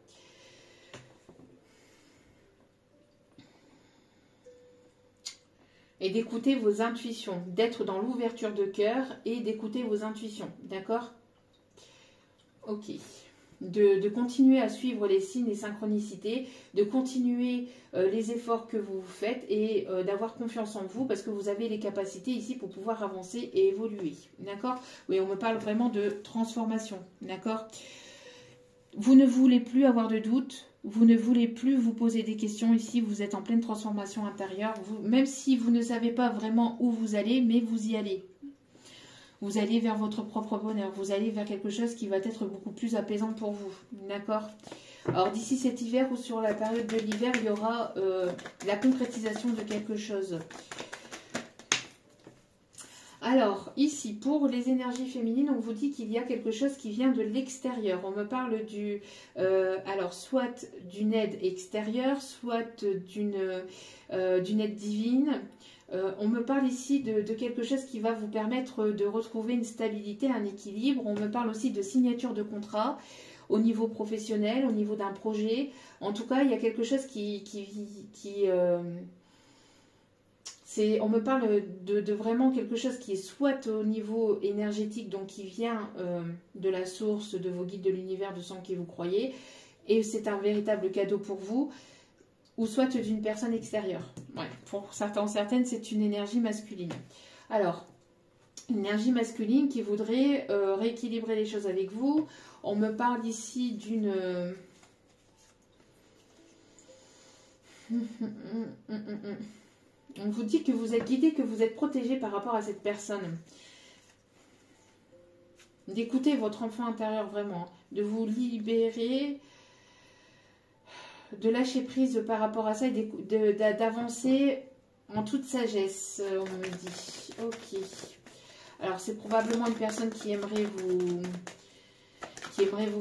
Et d'écouter vos intuitions, d'être dans l'ouverture de cœur et d'écouter vos intuitions, d'accord? Ok. De continuer à suivre les signes et synchronicités, de continuer les efforts que vous faites et d'avoir confiance en vous parce que vous avez les capacités ici pour pouvoir avancer et évoluer, d'accord? Oui, on me parle vraiment de transformation, d'accord? Vous ne voulez plus avoir de doutes. Vous ne voulez plus vous poser des questions. Ici, vous êtes en pleine transformation intérieure. Même si vous ne savez pas vraiment où vous allez, mais vous y allez. Vous allez vers votre propre bonheur. Vous allez vers quelque chose qui va être beaucoup plus apaisant pour vous. D'accord ? Alors, d'ici cet hiver ou sur la période de l'hiver, il y aura la concrétisation de quelque chose. Alors, ici, pour les énergies féminines, on vous dit qu'il y a quelque chose qui vient de l'extérieur. On me parle soit d'une aide extérieure, soit d'une aide divine. On me parle ici de quelque chose qui va vous permettre de retrouver une stabilité, un équilibre. On me parle aussi de signature de contrat au niveau professionnel, au niveau d'un projet. En tout cas, il y a quelque chose on me parle de vraiment quelque chose qui est soit au niveau énergétique, donc qui vient de la source, de vos guides de l'univers, de ce en qui vous croyez, et c'est un véritable cadeau pour vous, ou soit d'une personne extérieure. Ouais, pour certains, certaines, c'est une énergie masculine. Alors, une énergie masculine qui voudrait rééquilibrer les choses avec vous. On me parle ici d'une... On vous dit que vous êtes guidé, que vous êtes protégé par rapport à cette personne. D'écouter votre enfant intérieur vraiment. De vous libérer, de lâcher prise par rapport à ça et d'avancer en toute sagesse, on me dit. Ok. Alors c'est probablement une personne qui aimerait vous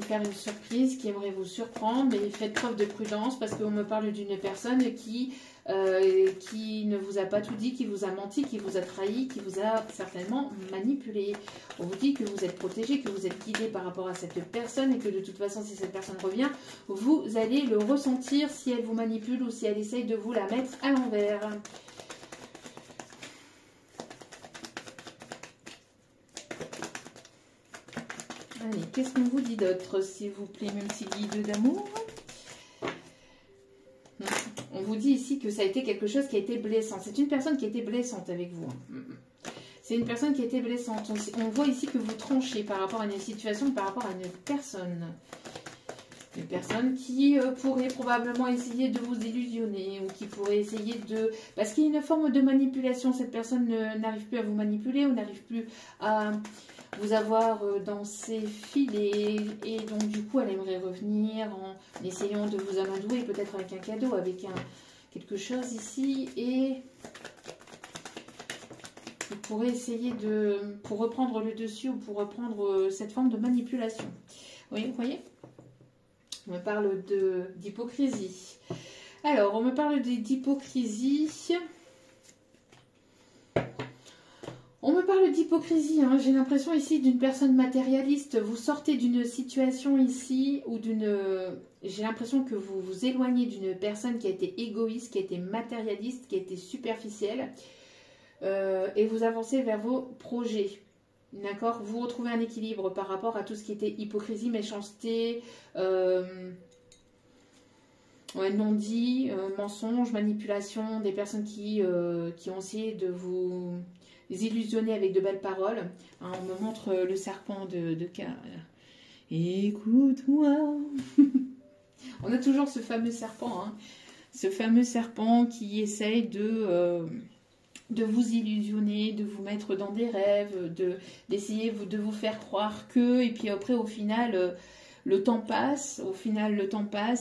faire une surprise, qui aimerait vous surprendre, mais faites preuve de prudence parce qu'on me parle d'une personne qui ne vous a pas tout dit, qui vous a menti, qui vous a trahi, qui vous a certainement manipulé. On vous dit que vous êtes protégé, que vous êtes guidé par rapport à cette personne et que de toute façon, si cette personne revient, vous allez le ressentir si elle vous manipule ou si elle essaye de vous la mettre à l'envers. Allez, qu'est-ce qu'on vous dit d'autre, s'il vous plaît, même si guide d'amour? On vous dit ici que ça a été quelque chose qui a été blessant. C'est une personne qui a été blessante avec vous. C'est une personne qui a été blessante. On voit ici que vous tranchez par rapport à une situation, par rapport à une personne. Une personne qui pourrait probablement essayer de vous illusionner ou qui pourrait essayer de... Parce qu'il y a une forme de manipulation. Cette personne n'arrive plus à vous manipuler ou n'arrive plus à vous avoir dans ses filets. Et donc du coup, elle aimerait revenir en essayant de vous amadouer, peut-être avec un cadeau, avec quelque chose ici. Et vous pourrez essayer de... pour reprendre le dessus ou pour reprendre cette forme de manipulation. Oui, vous voyez ? On me parle d'hypocrisie. Alors, on me parle d'hypocrisie. On me parle d'hypocrisie. Hein. J'ai l'impression ici d'une personne matérialiste. Vous sortez d'une situation ici ou d'une... J'ai l'impression que vous vous éloignez d'une personne qui a été égoïste, qui a été matérialiste, qui a été superficielle. Et vous avancez vers vos projets. D'accord, vous retrouvez un équilibre par rapport à tout ce qui était hypocrisie, méchanceté, non-dit, mensonge, manipulation, des personnes qui ont essayé de vous illusionner avec de belles paroles. Hein, on me montre le serpent de cœur. Écoute-moi. On a toujours ce fameux serpent, hein, ce fameux serpent qui essaye de vous illusionner, de vous mettre dans des rêves, d'essayer de vous faire croire que, et puis après au final, le temps passe,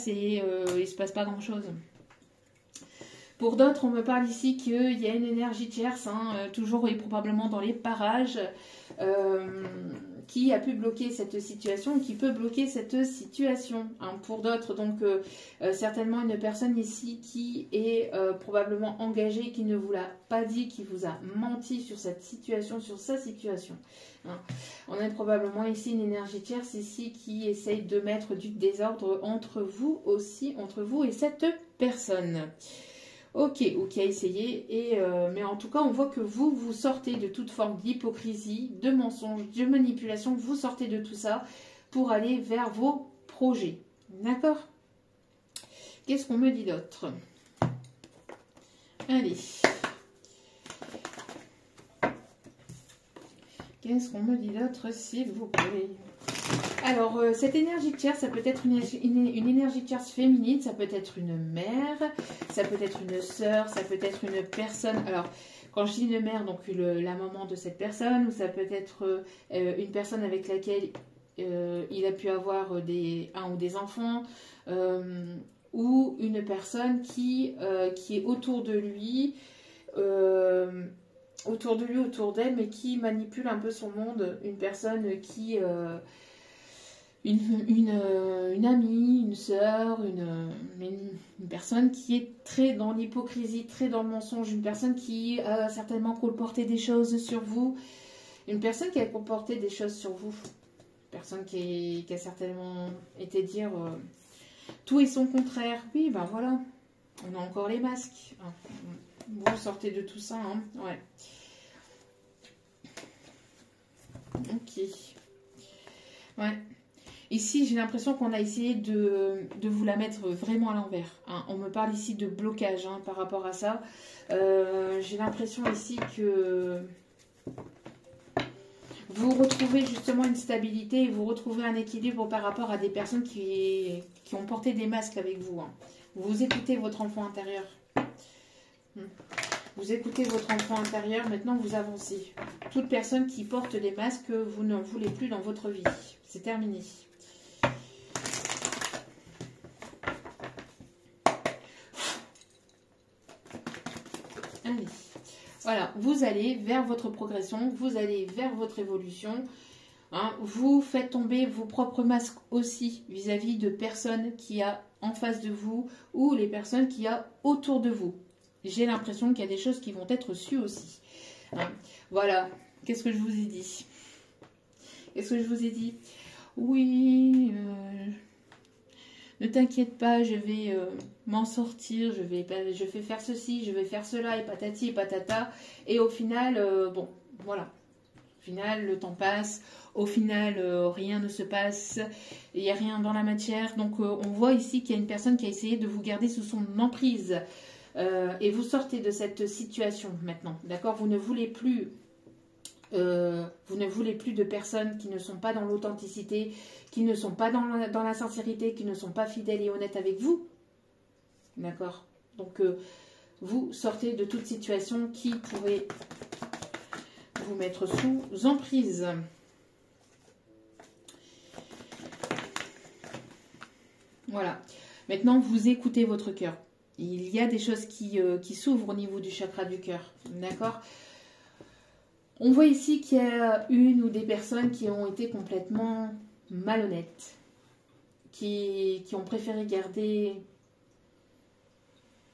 et il ne se passe pas grand chose. Pour d'autres, on me parle ici qu'il y a une énergie tierce, hein, toujours et probablement dans les parages, qui a pu bloquer cette situation, qui peut bloquer cette situation. Hein. Pour d'autres, donc certainement une personne ici qui est probablement engagée, qui ne vous l'a pas dit, qui vous a menti sur cette situation, sur sa situation. Hein. On a probablement ici une énergie tierce ici qui essaye de mettre du désordre entre vous aussi, entre vous et cette personne. Ok, ou qui a essayé, mais en tout cas, on voit que vous sortez de toute forme d'hypocrisie, de mensonge, de manipulation, vous sortez de tout ça pour aller vers vos projets. D'accord? Qu'est-ce qu'on me dit d'autre? Allez. Qu'est-ce qu'on me dit d'autre, s'il vous plaît? Alors, cette énergie tierce, ça peut être une énergie tierce féminine, ça peut être une mère, ça peut être une sœur, ça peut être une personne. Alors, quand je dis une mère, donc la maman de cette personne, ou ça peut être une personne avec laquelle il a pu avoir un ou des enfants, ou une personne qui est autour de lui, autour d'elle, mais qui manipule un peu son monde. Une personne qui... Une amie, une sœur, une personne qui est très dans l'hypocrisie, très dans le mensonge, une personne qui a certainement colporté des choses sur vous, une personne qui a colporté des choses sur vous, une personne qui a certainement été dire tout et son contraire. Oui, ben voilà, on a encore les masques. Vous sortez de tout ça, hein. Ouais. Ok. Ouais. Ici, j'ai l'impression qu'on a essayé de vous la mettre vraiment à l'envers. Hein. On me parle ici de blocage, hein, par rapport à ça. J'ai l'impression ici que vous retrouvez justement une stabilité et vous retrouvez un équilibre par rapport à des personnes qui ont porté des masques avec vous. Hein. Vous écoutez votre enfant intérieur. Vous écoutez votre enfant intérieur, maintenant vous avancez. Toute personne qui porte des masques, vous n'en voulez plus dans votre vie. C'est terminé. Allez. Voilà, vous allez vers votre progression, vous allez vers votre évolution. Hein, vous faites tomber vos propres masques aussi vis-à-vis de personnes qu'il y a en face de vous ou les personnes qu'il y a autour de vous. J'ai l'impression qu'il y a des choses qui vont être sues aussi. Hein, voilà, qu'est-ce que je vous ai dit? Qu'est-ce que je vous ai dit? Oui, ne t'inquiète pas, je vais m'en sortir, je vais faire ceci, je vais faire cela, et patati et patata. Et au final, bon, voilà. Au final, le temps passe. Au final, rien ne se passe. Il n'y a rien dans la matière. Donc, on voit ici qu'il y a une personne qui a essayé de vous garder sous son emprise. Et vous sortez de cette situation maintenant. D'accord? Vous ne voulez plus Vous ne voulez plus de personnes qui ne sont pas dans l'authenticité, qui ne sont pas dans la sincérité, qui ne sont pas fidèles et honnêtes avec vous. D'accord? Donc, vous sortez de toute situation qui pourrait vous mettre sous emprise. Voilà. Maintenant, vous écoutez votre cœur. Il y a des choses qui s'ouvrent au niveau du chakra du cœur. D'accord? On voit ici qu'il y a une ou des personnes qui ont été complètement malhonnêtes, qui ont préféré garder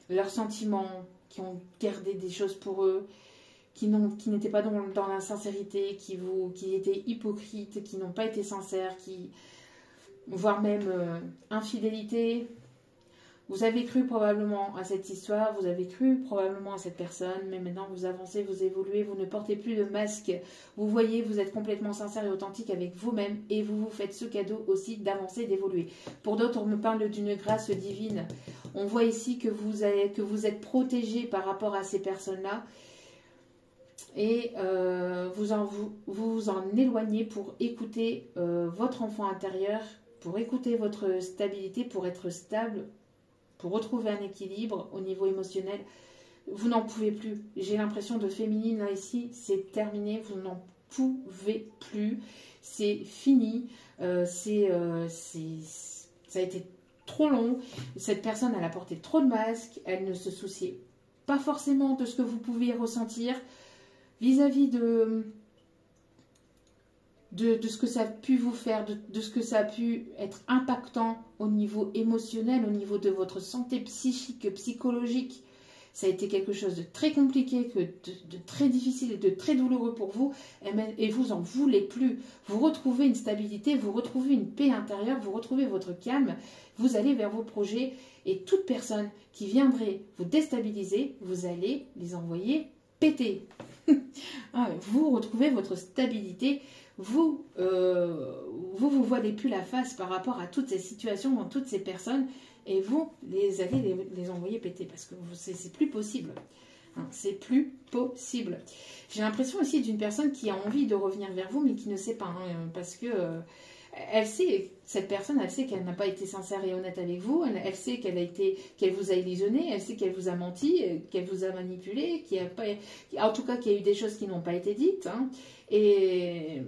leurs sentiments, qui ont gardé des choses pour eux, qui n'étaient pas dans la sincérité, qui étaient hypocrites, qui n'ont pas été sincères, voire même infidélité. Vous avez cru probablement à cette histoire, vous avez cru probablement à cette personne, mais maintenant vous avancez, vous évoluez, vous ne portez plus de masque. Vous voyez, vous êtes complètement sincère et authentique avec vous-même et vous vous faites ce cadeau aussi d'avancer, d'évoluer. Pour d'autres, on me parle d'une grâce divine. On voit ici que vous êtes protégé par rapport à ces personnes-là et vous en éloignez pour écouter votre enfant intérieur, pour écouter votre stabilité, pour être stable, pour retrouver un équilibre au niveau émotionnel. Vous n'en pouvez plus. J'ai l'impression de féminine là ici, c'est terminé, vous n'en pouvez plus. C'est fini. Ça a été trop long. Cette personne, elle a porté trop de masques. Elle ne se souciait pas forcément de ce que vous pouviez ressentir vis-à-vis de ce que ça a pu vous faire, de ce que ça a pu être impactant au niveau émotionnel, au niveau de votre santé psychique, psychologique. Ça a été quelque chose de très compliqué, de très difficile et de très douloureux pour vous, et vous en voulez plus. Vous retrouvez une stabilité, vous retrouvez une paix intérieure, vous retrouvez votre calme, vous allez vers vos projets, et toute personne qui viendrait vous déstabiliser, vous allez les envoyer péter. Vous retrouvez votre stabilité. Vous voilez plus la face par rapport à toutes ces situations, à toutes ces personnes, et vous allez les envoyer péter parce que c'est plus possible. C'est plus possible. J'ai l'impression aussi d'une personne qui a envie de revenir vers vous, mais qui ne sait pas, parce que cette personne, elle sait qu'elle n'a pas été sincère et honnête avec vous, elle sait qu'elle vous a illusionné, elle sait qu'elle vous a menti, qu'elle vous a manipulé, en tout cas qu'il y a eu des choses qui n'ont pas été dites, et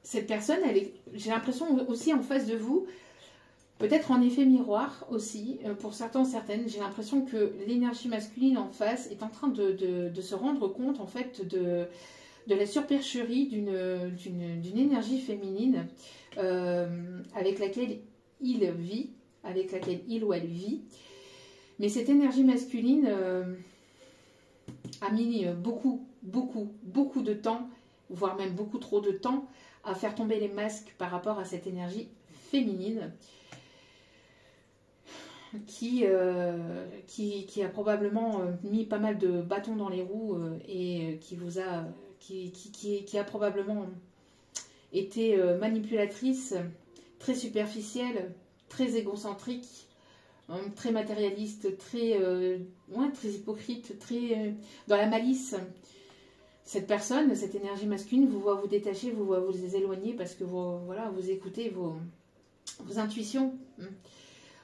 cette personne, j'ai l'impression aussi en face de vous, peut-être en effet miroir aussi, pour certains, certaines, j'ai l'impression que l'énergie masculine en face est en train de se rendre compte en fait de la supercherie d'une énergie féminine avec laquelle il vit, avec laquelle il ou elle vit. Mais cette énergie masculine a mis beaucoup de temps, voire même beaucoup trop de temps, à faire tomber les masques par rapport à cette énergie féminine qui a probablement mis pas mal de bâtons dans les roues et qui a probablement été manipulatrice, très superficielle, très égocentrique, très matérialiste, très hypocrite, très dans la malice. Cette personne, cette énergie masculine, vous voit vous détacher, vous voit vous éloigner parce que vous écoutez vos intuitions.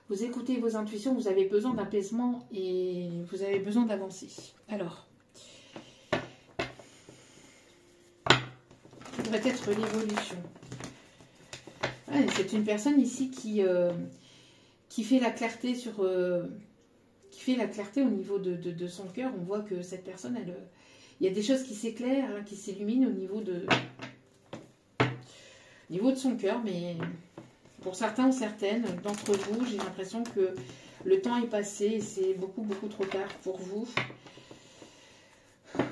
Vous écoutez vos intuitions, vous avez besoin d'apaisement et vous avez besoin d'avancer. Alors, ça devrait être l'évolution. C'est une personne ici qui fait la clarté au niveau de son cœur. On voit que cette personne, il y a des choses qui s'éclairent, qui s'illuminent au niveau de son cœur, mais pour certains ou certaines d'entre vous, j'ai l'impression que le temps est passé et c'est beaucoup trop tard pour vous.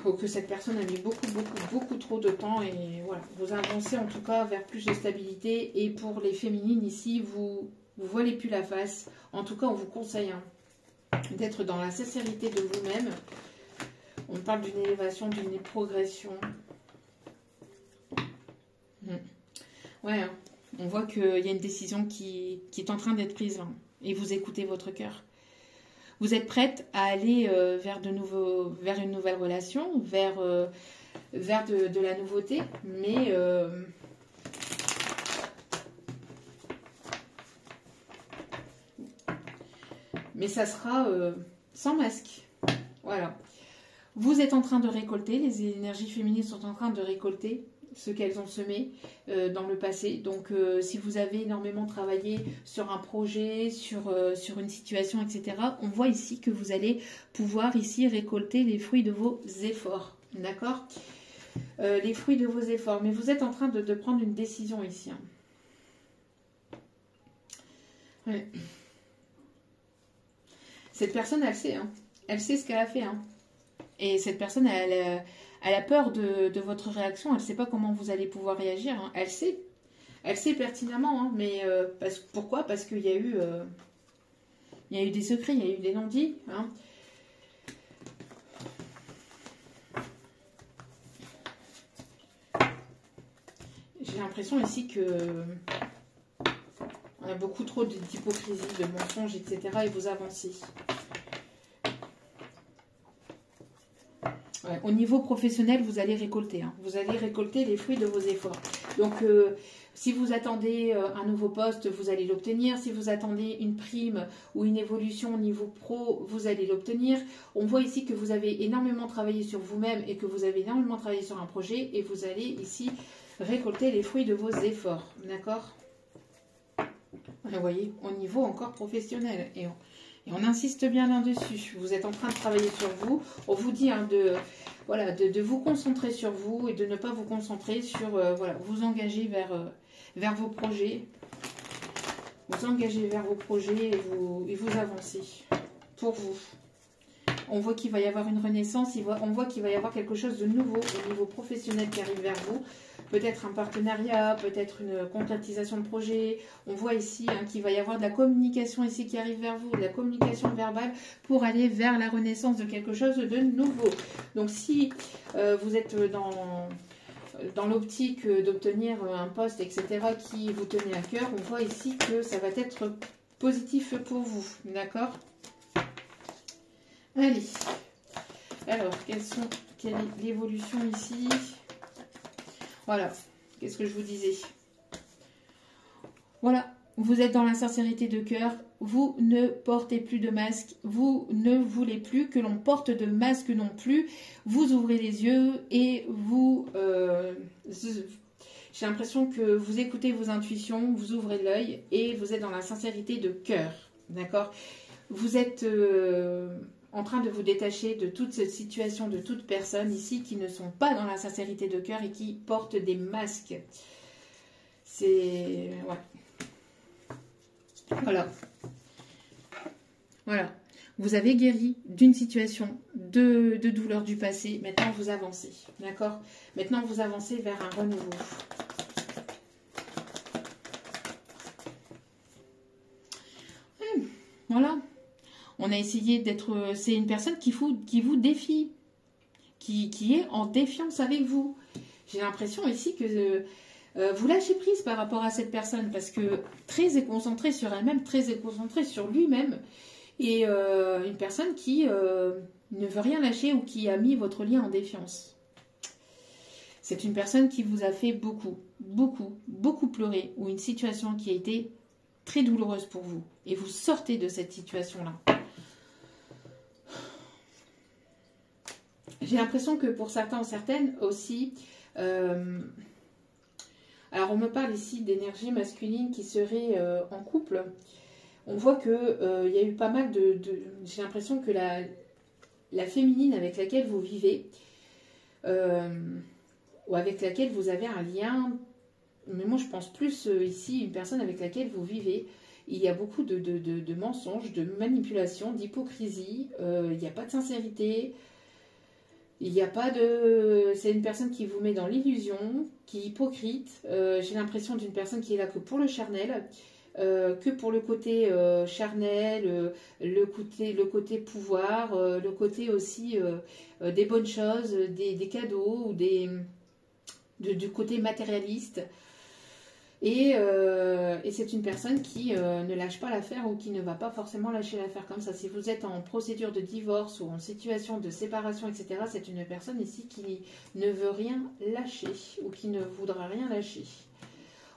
Ou que cette personne a mis beaucoup trop de temps et voilà, vous avancez en tout cas vers plus de stabilité. Et pour les féminines ici, vous voilez plus la face. En tout cas, on vous conseille d'être dans la sincérité de vous-même. On parle d'une élévation, d'une progression. Ouais, on voit qu'il y a une décision qui est en train d'être prise et vous écoutez votre cœur. Vous êtes prête à aller vers une nouvelle relation, vers vers de la nouveauté, mais ça sera sans masque. Voilà. Vous êtes en train de récolter, les énergies féminines sont en train de récolter ce qu'elles ont semé dans le passé. Donc, si vous avez énormément travaillé sur un projet, sur une situation, etc., on voit ici que vous allez pouvoir ici récolter les fruits de vos efforts. D'accord? Les fruits de vos efforts. Mais vous êtes en train de prendre une décision ici. Hein. Ouais. Cette personne, elle sait. Hein. Elle sait ce qu'elle a fait. Hein. Et cette personne, elle a peur de votre réaction. Elle ne sait pas comment vous allez pouvoir réagir. Hein. Elle sait. Elle sait pertinemment. Hein. Mais pourquoi? Parce qu'il y a eu des secrets, il y a eu des non-dits. Hein. J'ai l'impression ici que on a beaucoup trop d'hypocrisie, de mensonges, etc. Et vous avancez. Ouais, au niveau professionnel, vous allez récolter. Hein. Vous allez récolter les fruits de vos efforts. Donc, si vous attendez un nouveau poste, vous allez l'obtenir. Si vous attendez une prime ou une évolution au niveau pro, vous allez l'obtenir. On voit ici que vous avez énormément travaillé sur vous-même et que vous avez énormément travaillé sur un projet. Et vous allez ici récolter les fruits de vos efforts. D'accord? Vous voyez, au niveau encore professionnel. Et on insiste bien là-dessus. Vous êtes en train de travailler sur vous. On vous dit hein, de vous concentrer sur vous et de ne pas vous concentrer sur... vous engager vers vos projets. Vous engagez vers vos projets et vous avancez pour vous. On voit qu'il va y avoir une renaissance. On voit qu'il va y avoir quelque chose de nouveau au niveau professionnel qui arrive vers vous. Peut-être un partenariat, peut-être une concrétisation de projet. On voit ici hein, qu'il va y avoir de la communication ici qui arrive vers vous, de la communication verbale pour aller vers la renaissance de quelque chose de nouveau. Donc si vous êtes dans l'optique d'obtenir un poste, etc., qui vous tenait à cœur, on voit ici que ça va être positif pour vous. D'accord? Allez. Alors, quelle est l'évolution ici? Voilà, qu'est-ce que je vous disais? Voilà, vous êtes dans la sincérité de cœur, vous ne portez plus de masque, vous ne voulez plus que l'on porte de masque non plus, vous ouvrez les yeux et vous... j'ai l'impression que vous écoutez vos intuitions, vous ouvrez l'œil et vous êtes dans la sincérité de cœur, d'accord? Vous êtes... en train de vous détacher de toute cette situation, de toute personne ici qui ne sont pas dans la sincérité de cœur et qui portent des masques. C'est... Ouais. Voilà. Voilà. Vous avez guéri d'une situation de douleur du passé. Maintenant, vous avancez. D'accord? Maintenant, vous avancez vers un renouveau. Voilà. On a essayé d'être... C'est une personne qui vous défie, qui est en défiance avec vous. J'ai l'impression ici que vous lâchez prise par rapport à cette personne parce que très concentrée sur elle-même, très concentrée sur lui-même. Et une personne qui ne veut rien lâcher ou qui a mis votre lien en défiance. C'est une personne qui vous a fait beaucoup, beaucoup, beaucoup pleurer ou une situation qui a été très douloureuse pour vous. Et vous sortez de cette situation-là. J'ai l'impression que pour certains ou certaines aussi, alors on me parle ici d'énergie masculine qui serait en couple. On voit que y a eu pas mal j'ai l'impression que la féminine avec laquelle vous vivez, ou avec laquelle vous avez un lien, mais moi je pense plus ici une personne avec laquelle vous vivez, il y a beaucoup de mensonges, de manipulations, d'hypocrisie, il n'y a pas de sincérité. Il n'y a pas de... C'est une personne qui vous met dans l'illusion, qui est hypocrite. J'ai l'impression d'une personne qui est là que pour le charnel, que pour le côté charnel, le côté pouvoir, le côté aussi des bonnes choses, des cadeaux, ou du côté matérialiste. Et c'est une personne qui ne lâche pas l'affaire ou qui ne va pas forcément lâcher l'affaire comme ça. Si vous êtes en procédure de divorce ou en situation de séparation, etc., c'est une personne ici qui ne veut rien lâcher ou qui ne voudra rien lâcher.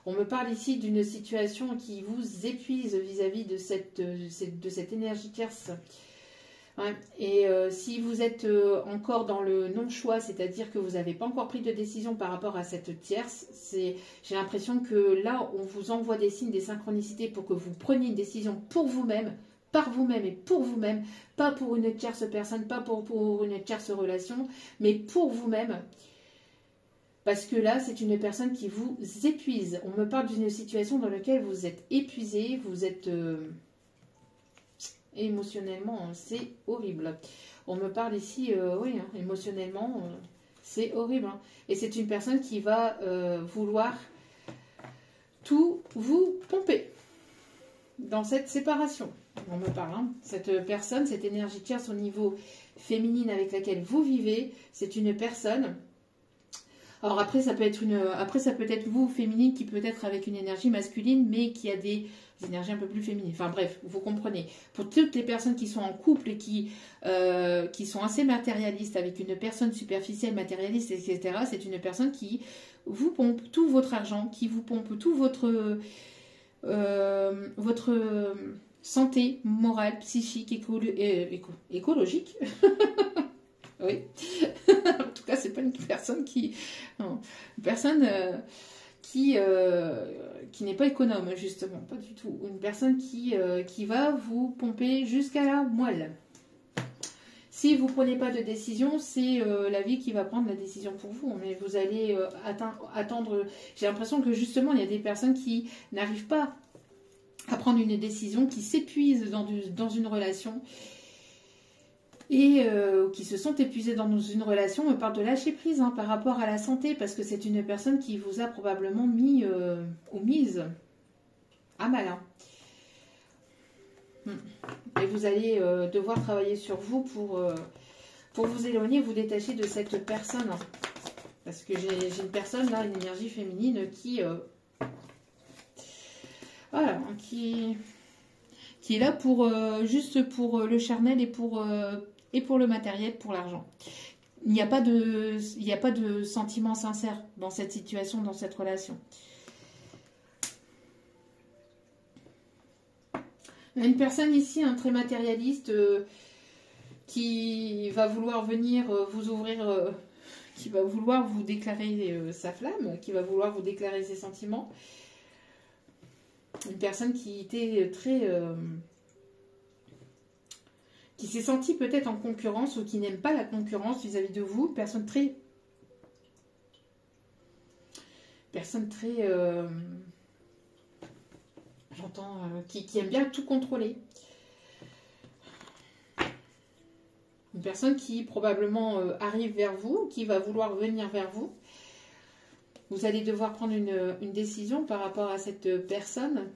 On me parle ici d'une situation qui vous épuise vis-à-vis de cette énergie tierce. Ouais. Et si vous êtes encore dans le non-choix, c'est-à-dire que vous n'avez pas encore pris de décision par rapport à cette tierce, j'ai l'impression que là, on vous envoie des signes, des synchronicités pour que vous preniez une décision pour vous-même, par vous-même et pour vous-même, pas pour une tierce personne, pas pour une tierce relation, mais pour vous-même. Parce que là, c'est une personne qui vous épuise. On me parle d'une situation dans laquelle vous êtes épuisé, vous êtes... émotionnellement, c'est horrible. On me parle ici, oui, hein, émotionnellement, c'est horrible. Hein. Et c'est une personne qui va vouloir tout vous pomper dans cette séparation. On me parle, hein. Cette personne, cette énergie tierce au niveau féminine avec laquelle vous vivez, c'est une personne... Alors après, ça peut être vous, féminine, qui peut être avec une énergie masculine, mais qui a des énergies un peu plus féminines. Enfin bref, vous comprenez. Pour toutes les personnes qui sont en couple et qui sont assez matérialistes, avec une personne superficielle, matérialiste, etc., c'est une personne qui vous pompe tout votre argent, qui vous pompe tout votre santé morale, psychique, écologique. Oui. En tout cas, c'est pas une personne qui... Non, une personne qui n'est pas économe, justement. Pas du tout. Une personne qui va vous pomper jusqu'à la moelle. Si vous ne prenez pas de décision, c'est la vie qui va prendre la décision pour vous. Mais vous allez attendre... J'ai l'impression que, justement, il y a des personnes qui n'arrivent pas à prendre une décision, qui s'épuisent dans une relation... et qui se sont épuisés dans une relation. On parle de lâcher prise par rapport à la santé, parce que c'est une personne qui vous a probablement mis ou mise à mal. Hein. Et vous allez devoir travailler sur vous pour vous éloigner, vous détacher de cette personne. Hein. Parce que j'ai une personne, là, une énergie féminine qui... voilà, qui est là pour juste pour le charnel et pour le matériel, pour l'argent. Il n'y a pas de sentiment sincère dans cette situation, dans cette relation. Il y a une personne ici, un très matérialiste, qui va vouloir venir vous ouvrir, qui va vouloir vous déclarer sa flamme, qui va vouloir vous déclarer ses sentiments. Une personne qui était très... qui s'est sentie peut-être en concurrence ou qui n'aime pas la concurrence vis-à-vis de vous. Personne très... j'entends... qui aime bien tout contrôler. Une personne qui probablement arrive vers vous, qui va vouloir venir vers vous. Vous allez devoir prendre une décision par rapport à cette personne.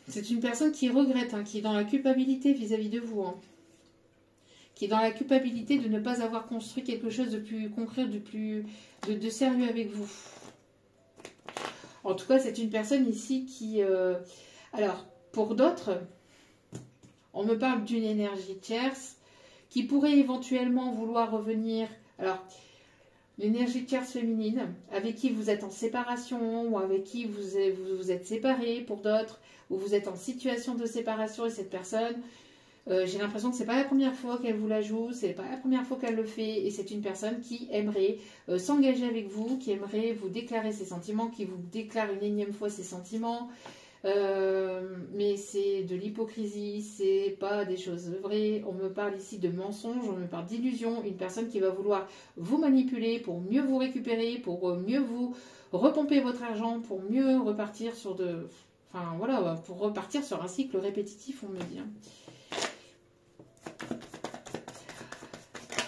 C'est une personne qui regrette, hein, qui est dans la culpabilité vis-à-vis de vous. Hein. Qui est dans la culpabilité de ne pas avoir construit quelque chose de plus concret, de sérieux avec vous. En tout cas, c'est une personne ici qui... alors, pour d'autres, on me parle d'une énergie tierce qui pourrait éventuellement vouloir revenir... Alors, l'énergie tierce féminine, avec qui vous êtes en séparation ou avec qui vous êtes séparés, pour d'autres, ou vous êtes en situation de séparation et cette personne, j'ai l'impression que c'est pas la première fois qu'elle vous la joue, c'est pas la première fois qu'elle le fait, et c'est une personne qui aimerait s'engager avec vous, qui aimerait vous déclarer ses sentiments, qui vous déclare une énième fois ses sentiments, mais c'est de l'hypocrisie, c'est pas des choses vraies. On me parle ici de mensonges, on me parle d'illusions, une personne qui va vouloir vous manipuler pour mieux vous récupérer, pour mieux vous repomper votre argent, pour mieux repartir sur enfin voilà, pour repartir sur un cycle répétitif, on me dit.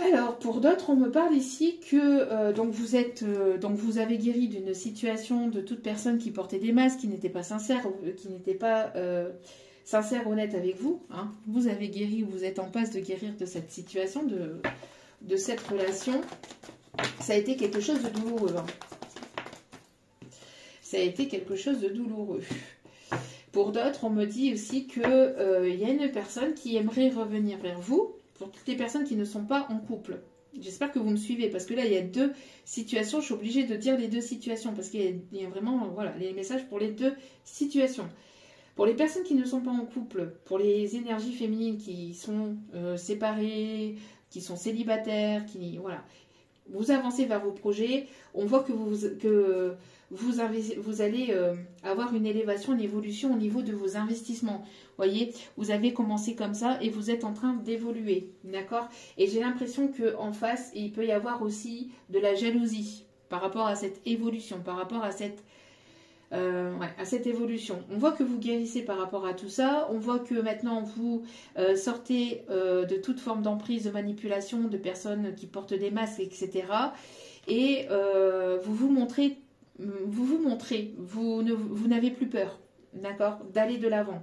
Alors, pour d'autres, on me parle ici que donc vous avez guéri d'une situation de toute personne qui portait des masques, qui n'était pas sincère, qui n'était pas sincère, honnête avec vous. Hein. Vous avez guéri, vous êtes en passe de guérir de cette situation, de cette relation. Ça a été quelque chose de douloureux. Hein. Ça a été quelque chose de douloureux. Pour d'autres, on me dit aussi qu'il y a une personne qui aimerait revenir vers vous, pour toutes les personnes qui ne sont pas en couple. J'espère que vous me suivez, parce que là, il y a deux situations. Je suis obligée de dire les deux situations, parce qu'il y a vraiment voilà, les messages pour les deux situations. Pour les personnes qui ne sont pas en couple, pour les énergies féminines qui sont séparées, qui sont célibataires, qui voilà, vous avancez vers vos projets, on voit que vous allez avoir une élévation, une évolution au niveau de vos investissements. Vous voyez, vous avez commencé comme ça et vous êtes en train d'évoluer, d'accord? Et j'ai l'impression qu'en face, il peut y avoir aussi de la jalousie par rapport à cette évolution, par rapport à cette évolution. On voit que vous guérissez par rapport à tout ça. On voit que maintenant vous sortez de toute forme d'emprise, de manipulation, de personnes qui portent des masques, etc. Et vous n'avez plus peur, d'accord, d'aller de l'avant.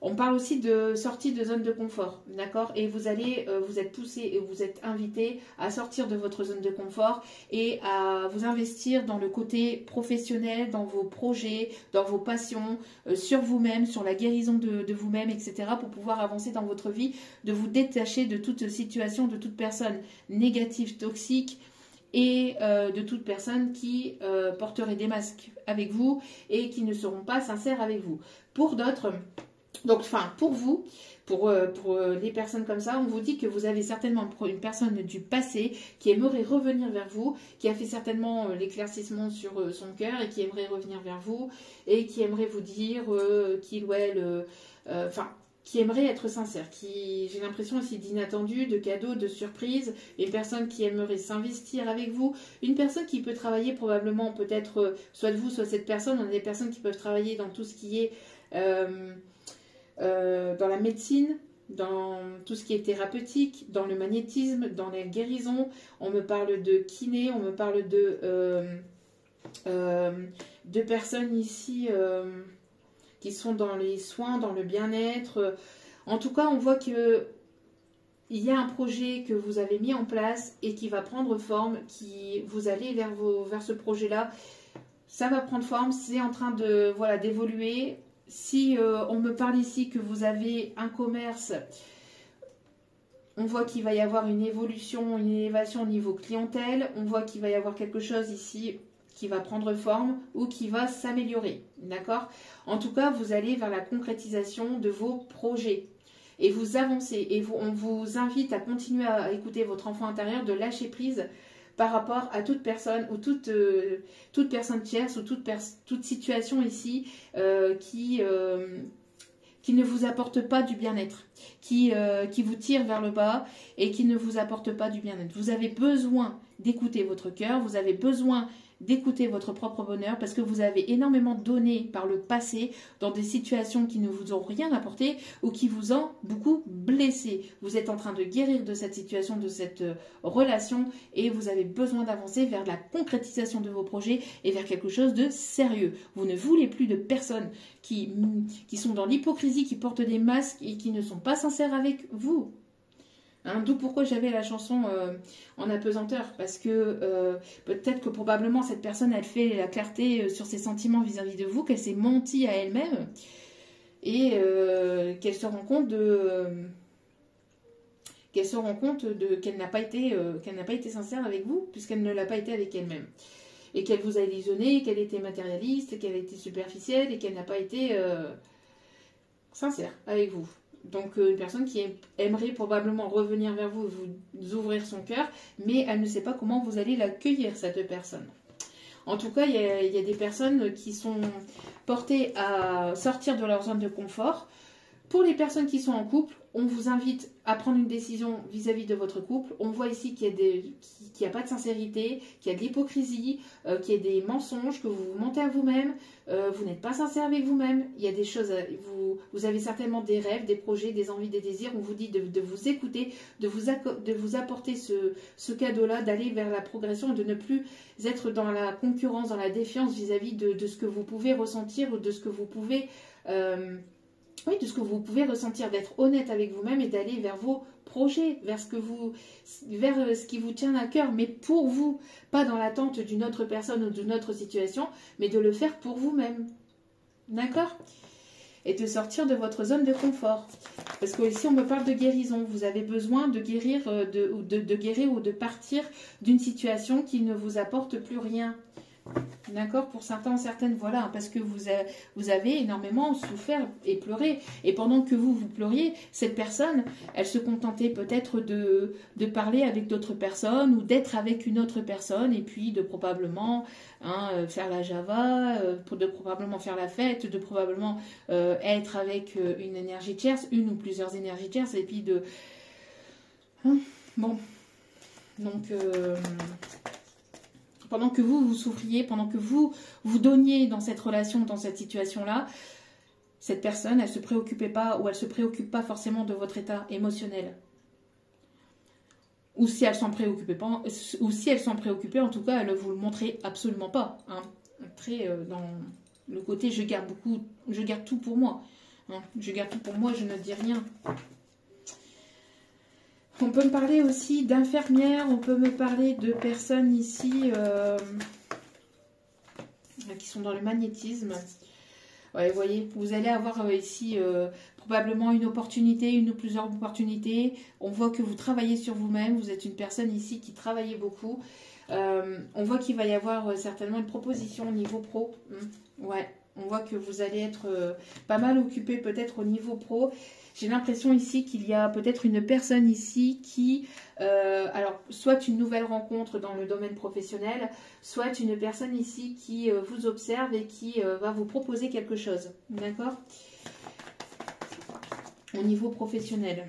On parle aussi de sortie de zone de confort, d'accord? Et vous êtes poussé et vous êtes invité à sortir de votre zone de confort et à vous investir dans le côté professionnel, dans vos projets, dans vos passions, sur vous-même, sur la guérison de vous-même, etc. pour pouvoir avancer dans votre vie, de vous détacher de toute situation, de toute personne négative, toxique, et de toute personne qui porterait des masques avec vous et qui ne seront pas sincères avec vous. Pour d'autres, donc enfin pour vous, pour les personnes comme ça, on vous dit que vous avez certainement une personne du passé qui aimerait revenir vers vous, qui a fait certainement l'éclaircissement sur son cœur et qui aimerait revenir vers vous et qui aimerait vous dire qu'il ou elle, qui aimerait être sincère, qui, j'ai l'impression aussi d'inattendu, de cadeaux, de surprises, une personne qui aimerait s'investir avec vous, une personne qui peut travailler probablement peut-être soit de vous, soit cette personne. On a des personnes qui peuvent travailler dans tout ce qui est dans la médecine, dans tout ce qui est thérapeutique, dans le magnétisme, dans la guérison. On me parle de kiné, on me parle de personnes ici qui sont dans les soins, dans le bien-être. En tout cas, on voit que il y a un projet que vous avez mis en place et qui va prendre forme, qui vous allez vers ce projet-là. Ça va prendre forme, c'est en train de d'évoluer. Si on me parle ici que vous avez un commerce, on voit qu'il va y avoir une évolution, une élévation au niveau clientèle. On voit qu'il va y avoir quelque chose ici qui va prendre forme ou qui va s'améliorer, d'accord? En tout cas, vous allez vers la concrétisation de vos projets et vous avancez et on vous invite à continuer à écouter votre enfant intérieur, de lâcher prise par rapport à toute personne ou toute personne tierce ou toute situation ici qui ne vous apporte pas du bien-être, qui vous tire vers le bas et qui ne vous apporte pas du bien-être. Vous avez besoin d'écouter votre cœur, vous avez besoin d'écouter votre propre bonheur parce que vous avez énormément donné par le passé dans des situations qui ne vous ont rien apporté ou qui vous ont beaucoup blessé. Vous êtes en train de guérir de cette situation, de cette relation et vous avez besoin d'avancer vers la concrétisation de vos projets et vers quelque chose de sérieux. Vous ne voulez plus de personnes qui sont dans l'hypocrisie, qui portent des masques et qui ne sont pas sincères avec vous. Hein, d'où pourquoi j'avais la chanson en apesanteur, parce que peut-être que probablement cette personne elle fait la clarté sur ses sentiments vis-à-vis de vous, qu'elle s'est menti à elle-même et qu'elle se rend compte qu'elle n'a pas été sincère avec vous puisqu'elle ne l'a pas été avec elle-même et qu'elle vous a illusionné, qu'elle était matérialiste, qu'elle était superficielle et qu'elle n'a pas été sincère avec vous. Donc une personne qui aimerait probablement revenir vers vous, vous ouvrir son cœur, mais elle ne sait pas comment vous allez l'accueillir, cette personne. En tout cas, il y a des personnes qui sont portées à sortir de leur zone de confort. Pour les personnes qui sont en couple, on vous invite à prendre une décision vis-à-vis de votre couple. On voit ici qu'il y a pas de sincérité, qu'il y a de l'hypocrisie, qu'il y a des mensonges, que vous vous mentez à vous-même, vous n'êtes pas sincère avec vous-même. Il y a des choses, vous avez certainement des rêves, des projets, des envies, des désirs. On vous dit de vous écouter, de vous apporter ce cadeau-là, d'aller vers la progression et de ne plus être dans la concurrence, dans la défiance vis-à-vis de ce que vous pouvez ressentir ou de ce que vous pouvez oui, de ce que vous pouvez ressentir, d'être honnête avec vous-même et d'aller vers vos projets, vers ce qui vous tient à cœur, mais pour vous, pas dans l'attente d'une autre personne ou d'une autre situation, mais de le faire pour vous-même. D'accord? Et de sortir de votre zone de confort. Parce que ici, on me parle de guérison. Vous avez besoin de guérir, de guérir ou de partir d'une situation qui ne vous apporte plus rien. D'accord, pour certains, certaines, voilà, parce que vous avez énormément souffert et pleuré. Et pendant que vous pleuriez, cette personne, elle se contentait peut-être de parler avec d'autres personnes ou d'être avec une autre personne et puis de probablement faire la Java, de probablement faire la fête, de probablement être avec une énergie tierce, une ou plusieurs énergies tierces et puis de... bon, donc... pendant que vous souffriez, pendant que vous donniez dans cette relation, dans cette situation-là, cette personne, elle ne se préoccupait pas ou elle ne se préoccupe pas forcément de votre état émotionnel. Ou si elle s'en préoccupait pas, ou si elle s'en préoccupait, en tout cas, elle ne vous le montrait absolument pas. Hein. Très dans le côté je garde tout pour moi. Hein. Je garde tout pour moi, je ne dis rien. On peut me parler aussi d'infirmières, on peut me parler de personnes ici qui sont dans le magnétisme. Ouais, vous voyez, vous allez avoir ici probablement une opportunité, une ou plusieurs opportunités. On voit que vous travaillez sur vous-même, vous êtes une personne ici qui travaille beaucoup. On voit qu'il va y avoir certainement une proposition au niveau pro. Ouais, on voit que vous allez être pas mal occupé peut-être au niveau pro. J'ai l'impression ici qu'il y a peut-être une personne ici qui, alors, soit une nouvelle rencontre dans le domaine professionnel, soit une personne ici qui vous observe et qui va vous proposer quelque chose. D'accord? Au niveau professionnel.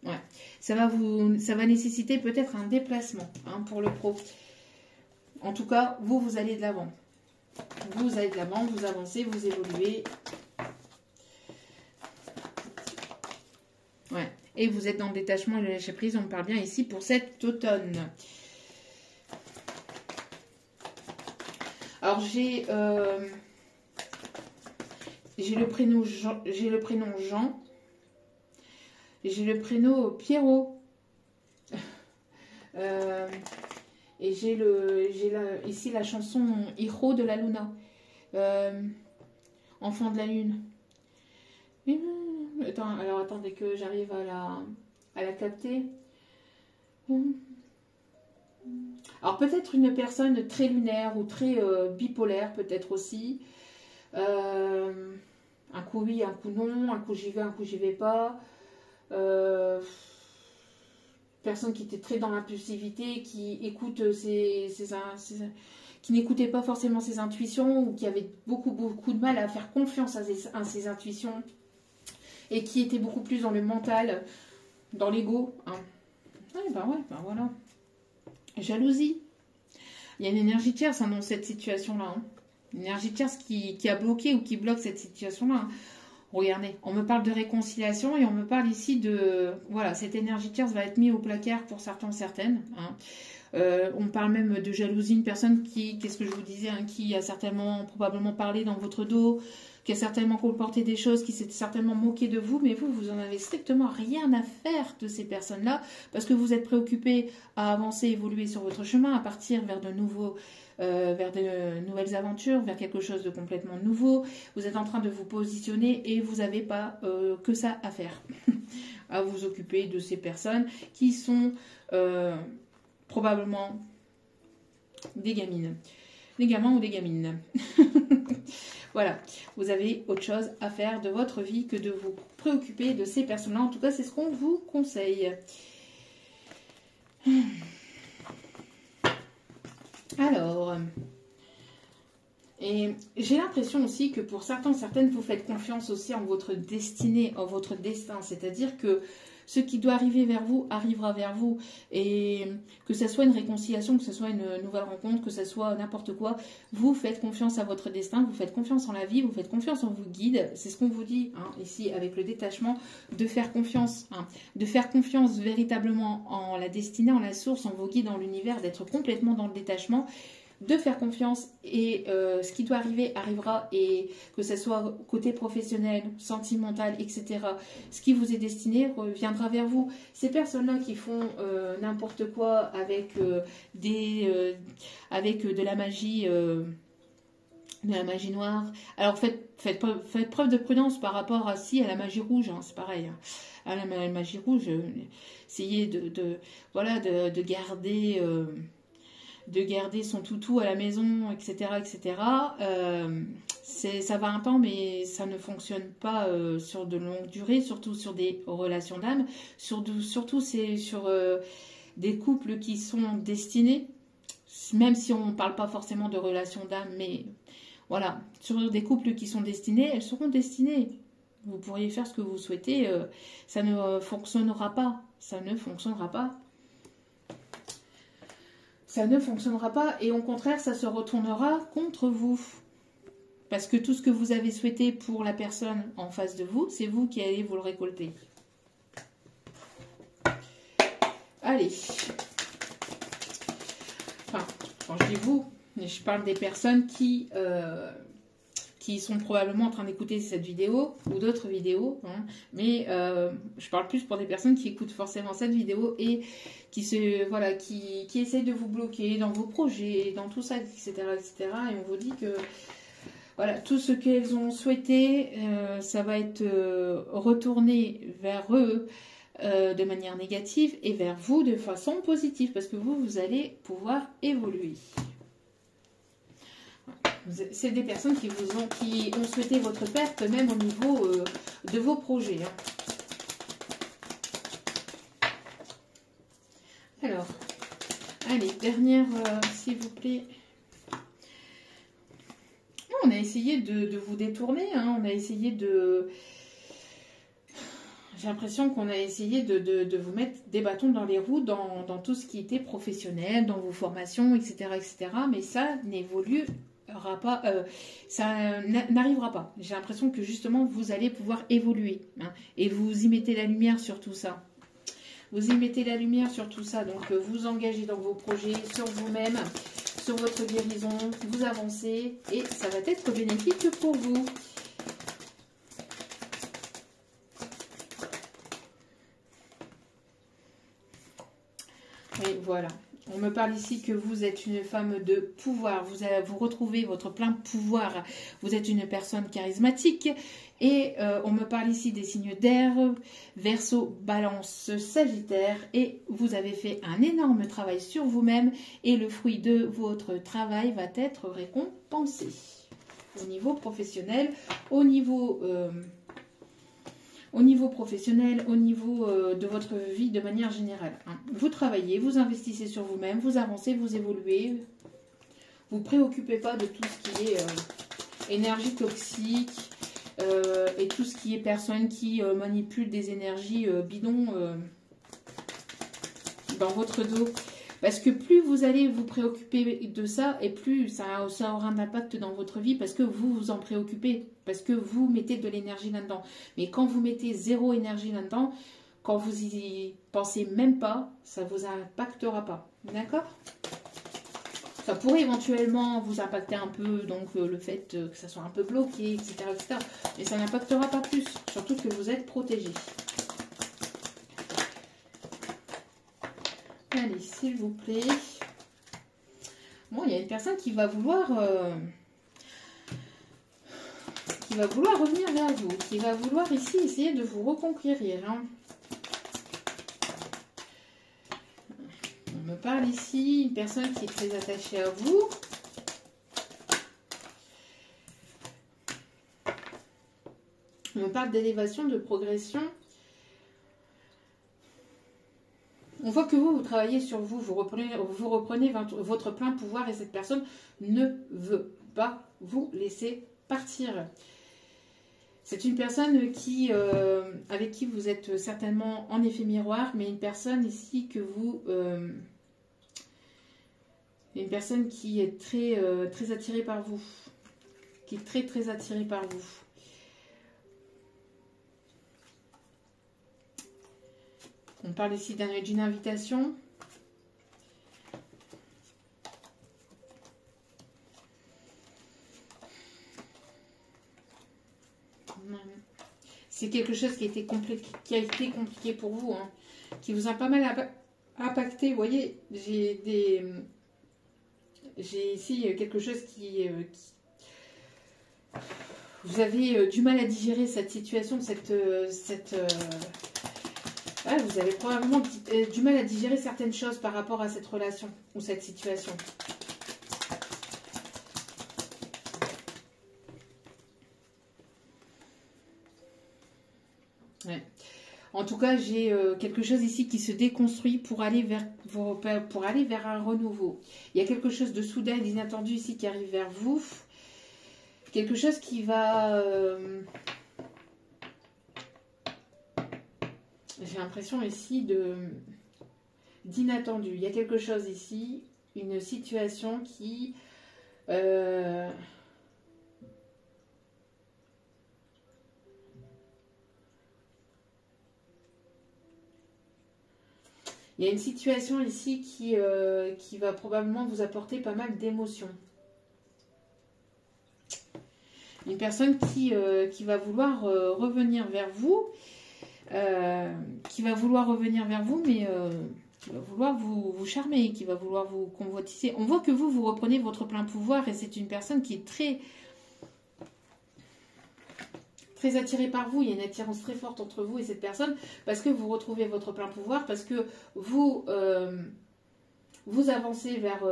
Ouais. Ça va nécessiter peut-être un déplacement pour le pro. En tout cas, vous allez de l'avant. Vous allez de l'avant, vous avancez, vous évoluez. Ouais. Et vous êtes dans le détachement et le lâcher prise, on me parle bien ici pour cet automne. Alors j'ai le prénom Jean, et j'ai le prénom Pierrot. Et j'ai ici la chanson Hiro de la Luna. Enfant de la Lune. Alors attendez que j'arrive à la capter. Alors peut-être une personne très lunaire ou très bipolaire peut-être aussi. Un coup oui, un coup non, un coup j'y vais, un coup j'y vais pas. Personne qui était très dans l'impulsivité, qui écoute qui n'écoutait pas forcément ses intuitions ou qui avait beaucoup de mal à faire confiance à ses intuitions. Et qui était beaucoup plus dans le mental, dans l'ego. Voilà. Jalousie. Il y a une énergie tierce dans cette situation-là. Une énergie tierce qui a bloqué ou qui bloque cette situation-là. Regardez, on me parle de réconciliation et on me parle ici de... Voilà, cette énergie tierce va être mise au placard pour certains, certaines. On parle même de jalousie, une personne qui, qu'est-ce que je vous disais, qui a certainement, probablement parlé dans votre dos, qui a certainement comporté des choses, qui s'est certainement moqué de vous, mais vous en avez strictement rien à faire de ces personnes-là, parce que vous êtes préoccupé à avancer, évoluer sur votre chemin, à partir vers de nouvelles aventures, vers quelque chose de complètement nouveau. Vous êtes en train de vous positionner et vous n'avez pas que ça à faire, à vous occuper de ces personnes qui sont probablement des gamines, des gamins ou des gamines. Voilà, vous avez autre chose à faire de votre vie que de vous préoccuper de ces personnes-là. En tout cas, c'est ce qu'on vous conseille. Alors, et j'ai l'impression aussi que pour certaines, vous faites confiance aussi en votre destinée, en votre destin. C'est-à-dire que ce qui doit arriver vers vous arrivera vers vous. Et que ce soit une réconciliation, que ce soit une nouvelle rencontre, que ce soit n'importe quoi, vous faites confiance à votre destin, vous faites confiance en la vie, vous faites confiance en vos guides. C'est ce qu'on vous dit ici avec le détachement, de faire confiance. De faire confiance véritablement en la destinée, en la source, en vos guides, en l'univers, d'être complètement dans le détachement. de faire confiance et ce qui doit arriver arrivera, et que ce soit côté professionnel, sentimental, etc. Ce qui vous est destiné reviendra vers vous. Ces personnes-là qui font n'importe quoi avec, avec de la magie... de la magie noire. Alors faites preuve de prudence par rapport à la magie rouge, hein, c'est pareil. Hein. À la magie rouge, essayez voilà, de garder son toutou à la maison, etc. etc. Ça va un temps, mais ça ne fonctionne pas sur de longue durée, surtout sur des relations d'âme. Surtout c'est sur des couples qui sont destinés, même si on ne parle pas forcément de relations d'âme, mais voilà, sur des couples qui sont destinés, elles seront destinées. Vous pourriez faire ce que vous souhaitez, ça ne fonctionnera pas. Ça ne fonctionnera pas. Ça ne fonctionnera pas, et au contraire, ça se retournera contre vous. Parce que tout ce que vous avez souhaité pour la personne en face de vous, c'est vous qui allez vous le récolter. Allez. Enfin, quand je dis vous, je parle des personnes qui sont probablement en train d'écouter cette vidéo ou d'autres vidéos, hein, mais je parle plus pour des personnes qui écoutent forcément cette vidéo et qui essayent de vous bloquer dans vos projets, dans tout ça, etc., etc. Et on vous dit que voilà, tout ce qu'elles ont souhaité, ça va être retourné vers eux de manière négative et vers vous de façon positive, parce que vous allez pouvoir évoluer. C'est des personnes qui ont souhaité votre perte, même au niveau de vos projets. Hein. Alors, allez, dernière, s'il vous plaît. On a essayé de vous détourner, hein, on a essayé de... J'ai l'impression qu'on a essayé de vous mettre des bâtons dans les roues dans tout ce qui était professionnel, dans vos formations, etc., etc. Mais ça n'évoluera pas, ça n'arrivera pas. J'ai l'impression que justement vous allez pouvoir évoluer, hein, et vous y mettez la lumière sur tout ça. Vous y mettez la lumière sur tout ça, donc vous engagez dans vos projets, sur vous-même, sur votre guérison, vous avancez et ça va être bénéfique pour vous. Et voilà. On me parle ici que vous êtes une femme de pouvoir, vous retrouvez votre plein pouvoir, vous êtes une personne charismatique et on me parle ici des signes d'air, Verseau, Balance, Sagittaire, et vous avez fait un énorme travail sur vous-même et le fruit de votre travail va être récompensé au niveau professionnel, au niveau professionnel, au niveau de votre vie de manière générale. Hein. Vous travaillez, vous investissez sur vous-même, vous avancez, vous évoluez. Vous ne préoccupez pas de tout ce qui est énergie toxique et tout ce qui est personne qui manipule des énergies bidons dans votre dos. Parce que plus vous allez vous préoccuper de ça, et plus ça aura un impact dans votre vie, parce que vous vous en préoccupez, parce que vous mettez de l'énergie là-dedans. Mais quand vous mettez zéro énergie là-dedans, quand vous y pensez même pas, ça ne vous impactera pas. D'accord ? Ça pourrait éventuellement vous impacter un peu, donc le fait que ça soit un peu bloqué, etc. etc. Mais ça n'impactera pas plus, surtout que vous êtes protégé. Allez, s'il vous plaît. Bon, il y a une personne qui va vouloir revenir vers vous, qui va vouloir ici essayer de vous reconquérir. Hein. On me parle ici une personne qui est très attachée à vous. On me parle d'élévation, de progression. On voit que vous travaillez sur vous, vous reprenez votre plein pouvoir et cette personne ne veut pas vous laisser partir. C'est une personne avec qui vous êtes certainement en effet miroir, mais une personne ici que vous... une personne qui est très attirée par vous, qui est très attirée par vous. On parle ici d'une invitation. c'est quelque chose qui a été compliqué pour vous, hein, qui vous a pas mal impacté. Vous voyez, j'ai ici quelque chose qui vous avez du mal à digérer cette situation, vous avez probablement du mal à digérer certaines choses par rapport à cette relation ou cette situation. Ouais. En tout cas, j'ai quelque chose ici qui se déconstruit pour aller vers un renouveau. Il y a quelque chose de soudain et d'inattendu ici qui arrive vers vous. Quelque chose qui va... j'ai l'impression ici d'inattendu. Il y a quelque chose ici, une situation qui... il y a une situation ici qui va probablement vous apporter pas mal d'émotions. Une personne qui va vouloir revenir vers vous, mais qui va vouloir vous charmer, qui va vouloir vous convoitiser. On voit que vous reprenez votre plein pouvoir et c'est une personne qui est très attirée par vous. Il y a une attirance très forte entre vous et cette personne parce que vous retrouvez votre plein pouvoir, parce que vous avancez vers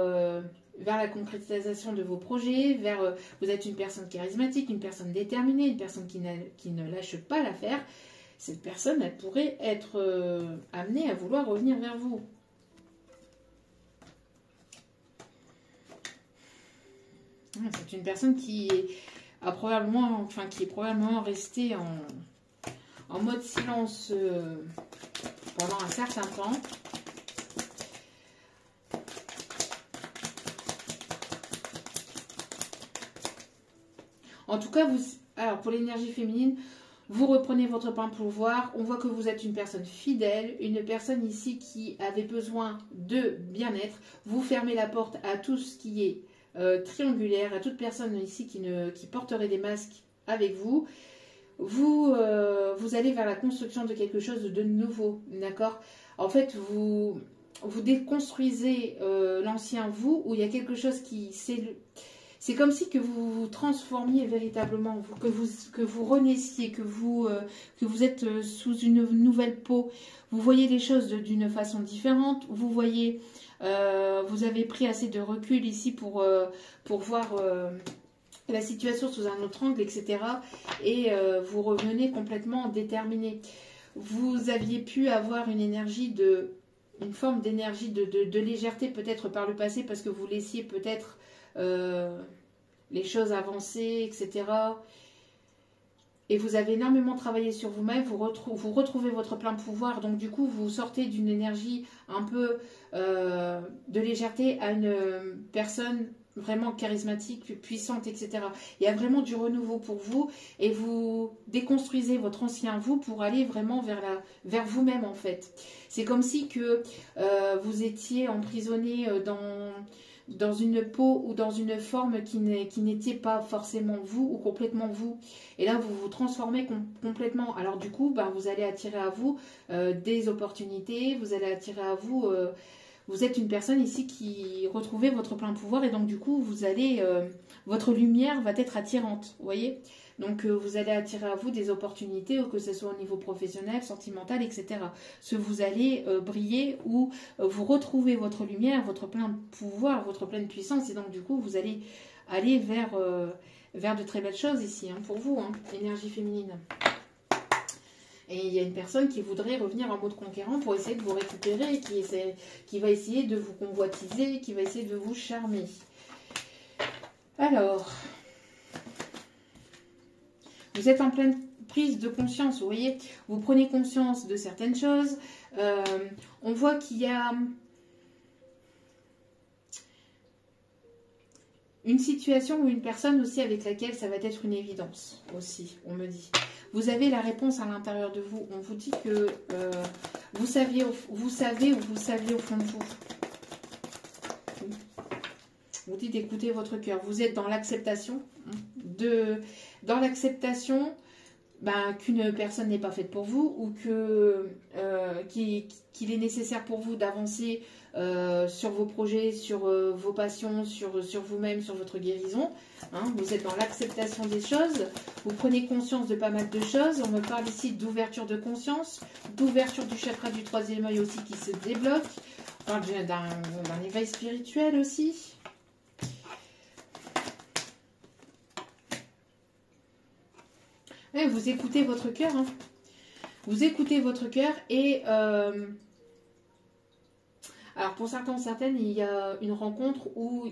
la concrétisation de vos projets, vous êtes une personne charismatique, une personne déterminée, une personne qui ne lâche pas l'affaire. Cette personne, elle pourrait être amenée à vouloir revenir vers vous. C'est une personne qui est probablement restée en mode silence pendant un certain temps. En tout cas, alors pour l'énergie féminine, vous reprenez votre plein pouvoir. On voit que vous êtes une personne fidèle, une personne ici qui avait besoin de bien-être. Vous fermez la porte à tout ce qui est triangulaire, à toute personne ici qui porterait des masques avec vous. Vous allez vers la construction de quelque chose de nouveau, d'accord? En fait, vous déconstruisez l'ancien vous, où il y a quelque chose qui... C'est comme si que vous vous transformiez véritablement, que vous renaissiez, que vous êtes sous une nouvelle peau. Vous voyez les choses d'une façon différente. Vous voyez, vous avez pris assez de recul ici pour voir la situation sous un autre angle, etc. Et vous revenez complètement déterminé. Vous aviez pu avoir une forme d'énergie de légèreté peut-être par le passé parce que vous laissiez peut-être les choses avancer, etc. Et vous avez énormément travaillé sur vous-même, vous retrouvez votre plein pouvoir, donc du coup vous sortez d'une énergie un peu de légèreté à une personne vraiment charismatique, puissante, etc. Il y a vraiment du renouveau pour vous et vous déconstruisez votre ancien vous pour aller vraiment vers vous-même en fait. C'est comme si que vous étiez emprisonné dans une peau ou dans une forme qui n'était pas forcément vous ou complètement vous. Et là, vous vous transformez complètement. Alors du coup, vous allez attirer à vous des opportunités, vous allez attirer à vous... vous êtes une personne ici qui retrouvez votre plein pouvoir et donc du coup, votre lumière va être attirante, vous voyez ? Donc vous allez attirer à vous des opportunités, que ce soit au niveau professionnel, sentimental, etc. Vous allez briller ou vous retrouvez votre lumière, votre plein pouvoir, votre pleine puissance et donc du coup vous allez aller vers de très belles choses ici pour vous, énergie féminine. Et il y a une personne qui voudrait revenir en mode conquérant pour essayer de vous récupérer, qui va essayer de vous convoitiser, qui va essayer de vous charmer. Alors... vous êtes en pleine prise de conscience, vous voyez, vous prenez conscience de certaines choses. On voit qu'il y a une situation ou une personne aussi avec laquelle ça va être une évidence aussi, on me dit. Vous avez la réponse à l'intérieur de vous. On vous dit que vous savez au fond de vous. On vous dit d'écouter votre cœur. Vous êtes dans l'acceptation ben, qu'une personne n'est pas faite pour vous ou que qu'il est nécessaire pour vous d'avancer sur vos projets, sur vos passions, sur vous-même, sur votre guérison. Hein, vous êtes dans l'acceptation des choses, vous prenez conscience de pas mal de choses. On me parle ici d'ouverture de conscience, d'ouverture du chakra du troisième œil aussi qui se débloque. On parle d'un éveil spirituel aussi. Ouais, vous écoutez votre cœur. Hein. Vous écoutez votre cœur et... alors pour certains, certaines, il y a une rencontre où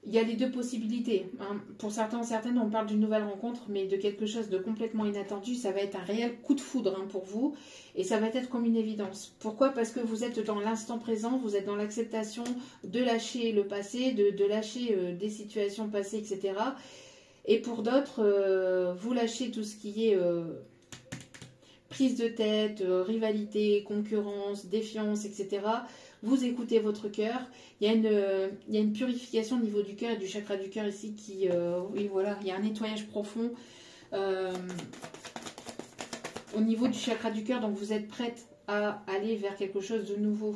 il y a les deux possibilités. Hein. Pour certains, certaines, on parle d'une nouvelle rencontre, mais de quelque chose de complètement inattendu. Ça va être un réel coup de foudre hein, pour vous et ça va être comme une évidence. Pourquoi? Parce que vous êtes dans l'instant présent, vous êtes dans l'acceptation de lâcher le passé, de lâcher des situations passées, etc. Et pour d'autres, vous lâchez tout ce qui est prise de tête, rivalité, concurrence, défiance, etc. Vous écoutez votre cœur. Il y a une purification au niveau du cœur et du chakra du cœur ici qui... oui, voilà, il y a un nettoyage profond au niveau du chakra du cœur. Donc, vous êtes prête à aller vers quelque chose de nouveau.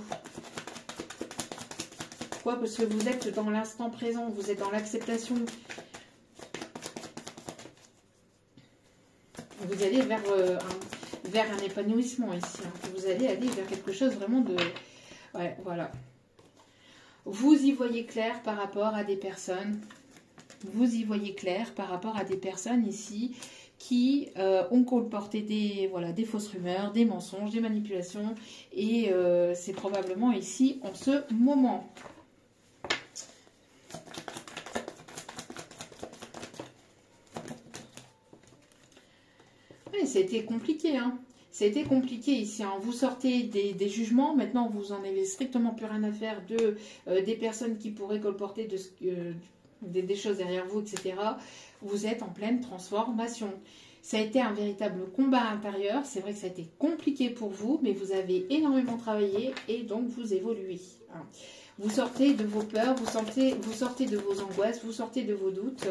Pourquoi? Parce que vous êtes dans l'instant présent. Vous êtes dans l'acceptation. Vous allez vers un épanouissement ici. Hein. Vous allez aller vers quelque chose vraiment de... Ouais, voilà. Vous y voyez clair par rapport à des personnes. Vous y voyez clair par rapport à des personnes ici qui ont colporté des fausses rumeurs, des mensonges, des manipulations. Et c'est probablement ici en ce moment. Ça a été compliqué, hein. Ça a été compliqué ici. Hein. Vous sortez des jugements. Maintenant, vous en avez strictement plus rien à faire des personnes qui pourraient colporter des choses derrière vous, etc. Vous êtes en pleine transformation. Ça a été un véritable combat intérieur. C'est vrai que ça a été compliqué pour vous, mais vous avez énormément travaillé et donc vous évoluez. Hein. Vous sortez de vos peurs, vous sortez de vos angoisses, vous sortez de vos doutes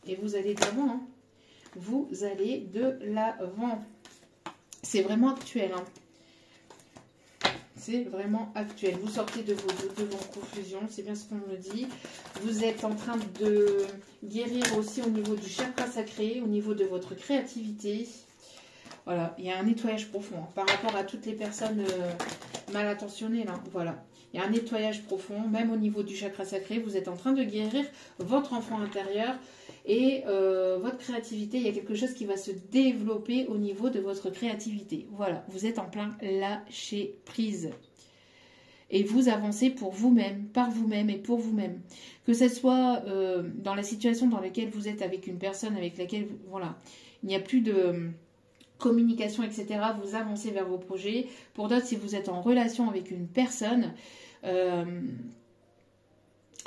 et vous allez de l'avant. Hein. Vous allez de l'avant. C'est vraiment actuel. Hein. C'est vraiment actuel. Vous sortez de vos doutes, de vos confusions. C'est bien ce qu'on me dit. Vous êtes en train de guérir aussi au niveau du chakra sacré, au niveau de votre créativité. Voilà, il y a un nettoyage profond hein, par rapport à toutes les personnes mal intentionnées. Là. Voilà. Il y a un nettoyage profond, même au niveau du chakra sacré. Vous êtes en train de guérir votre enfant intérieur. Et votre créativité, il y a quelque chose qui va se développer au niveau de votre créativité. Voilà, vous êtes en plein lâcher prise. Et vous avancez pour vous-même, par vous-même et pour vous-même. Que ce soit dans la situation dans laquelle vous êtes avec une personne avec laquelle, voilà, il n'y a plus de communication, etc. Vous avancez vers vos projets. Pour d'autres, si vous êtes en relation avec une personne...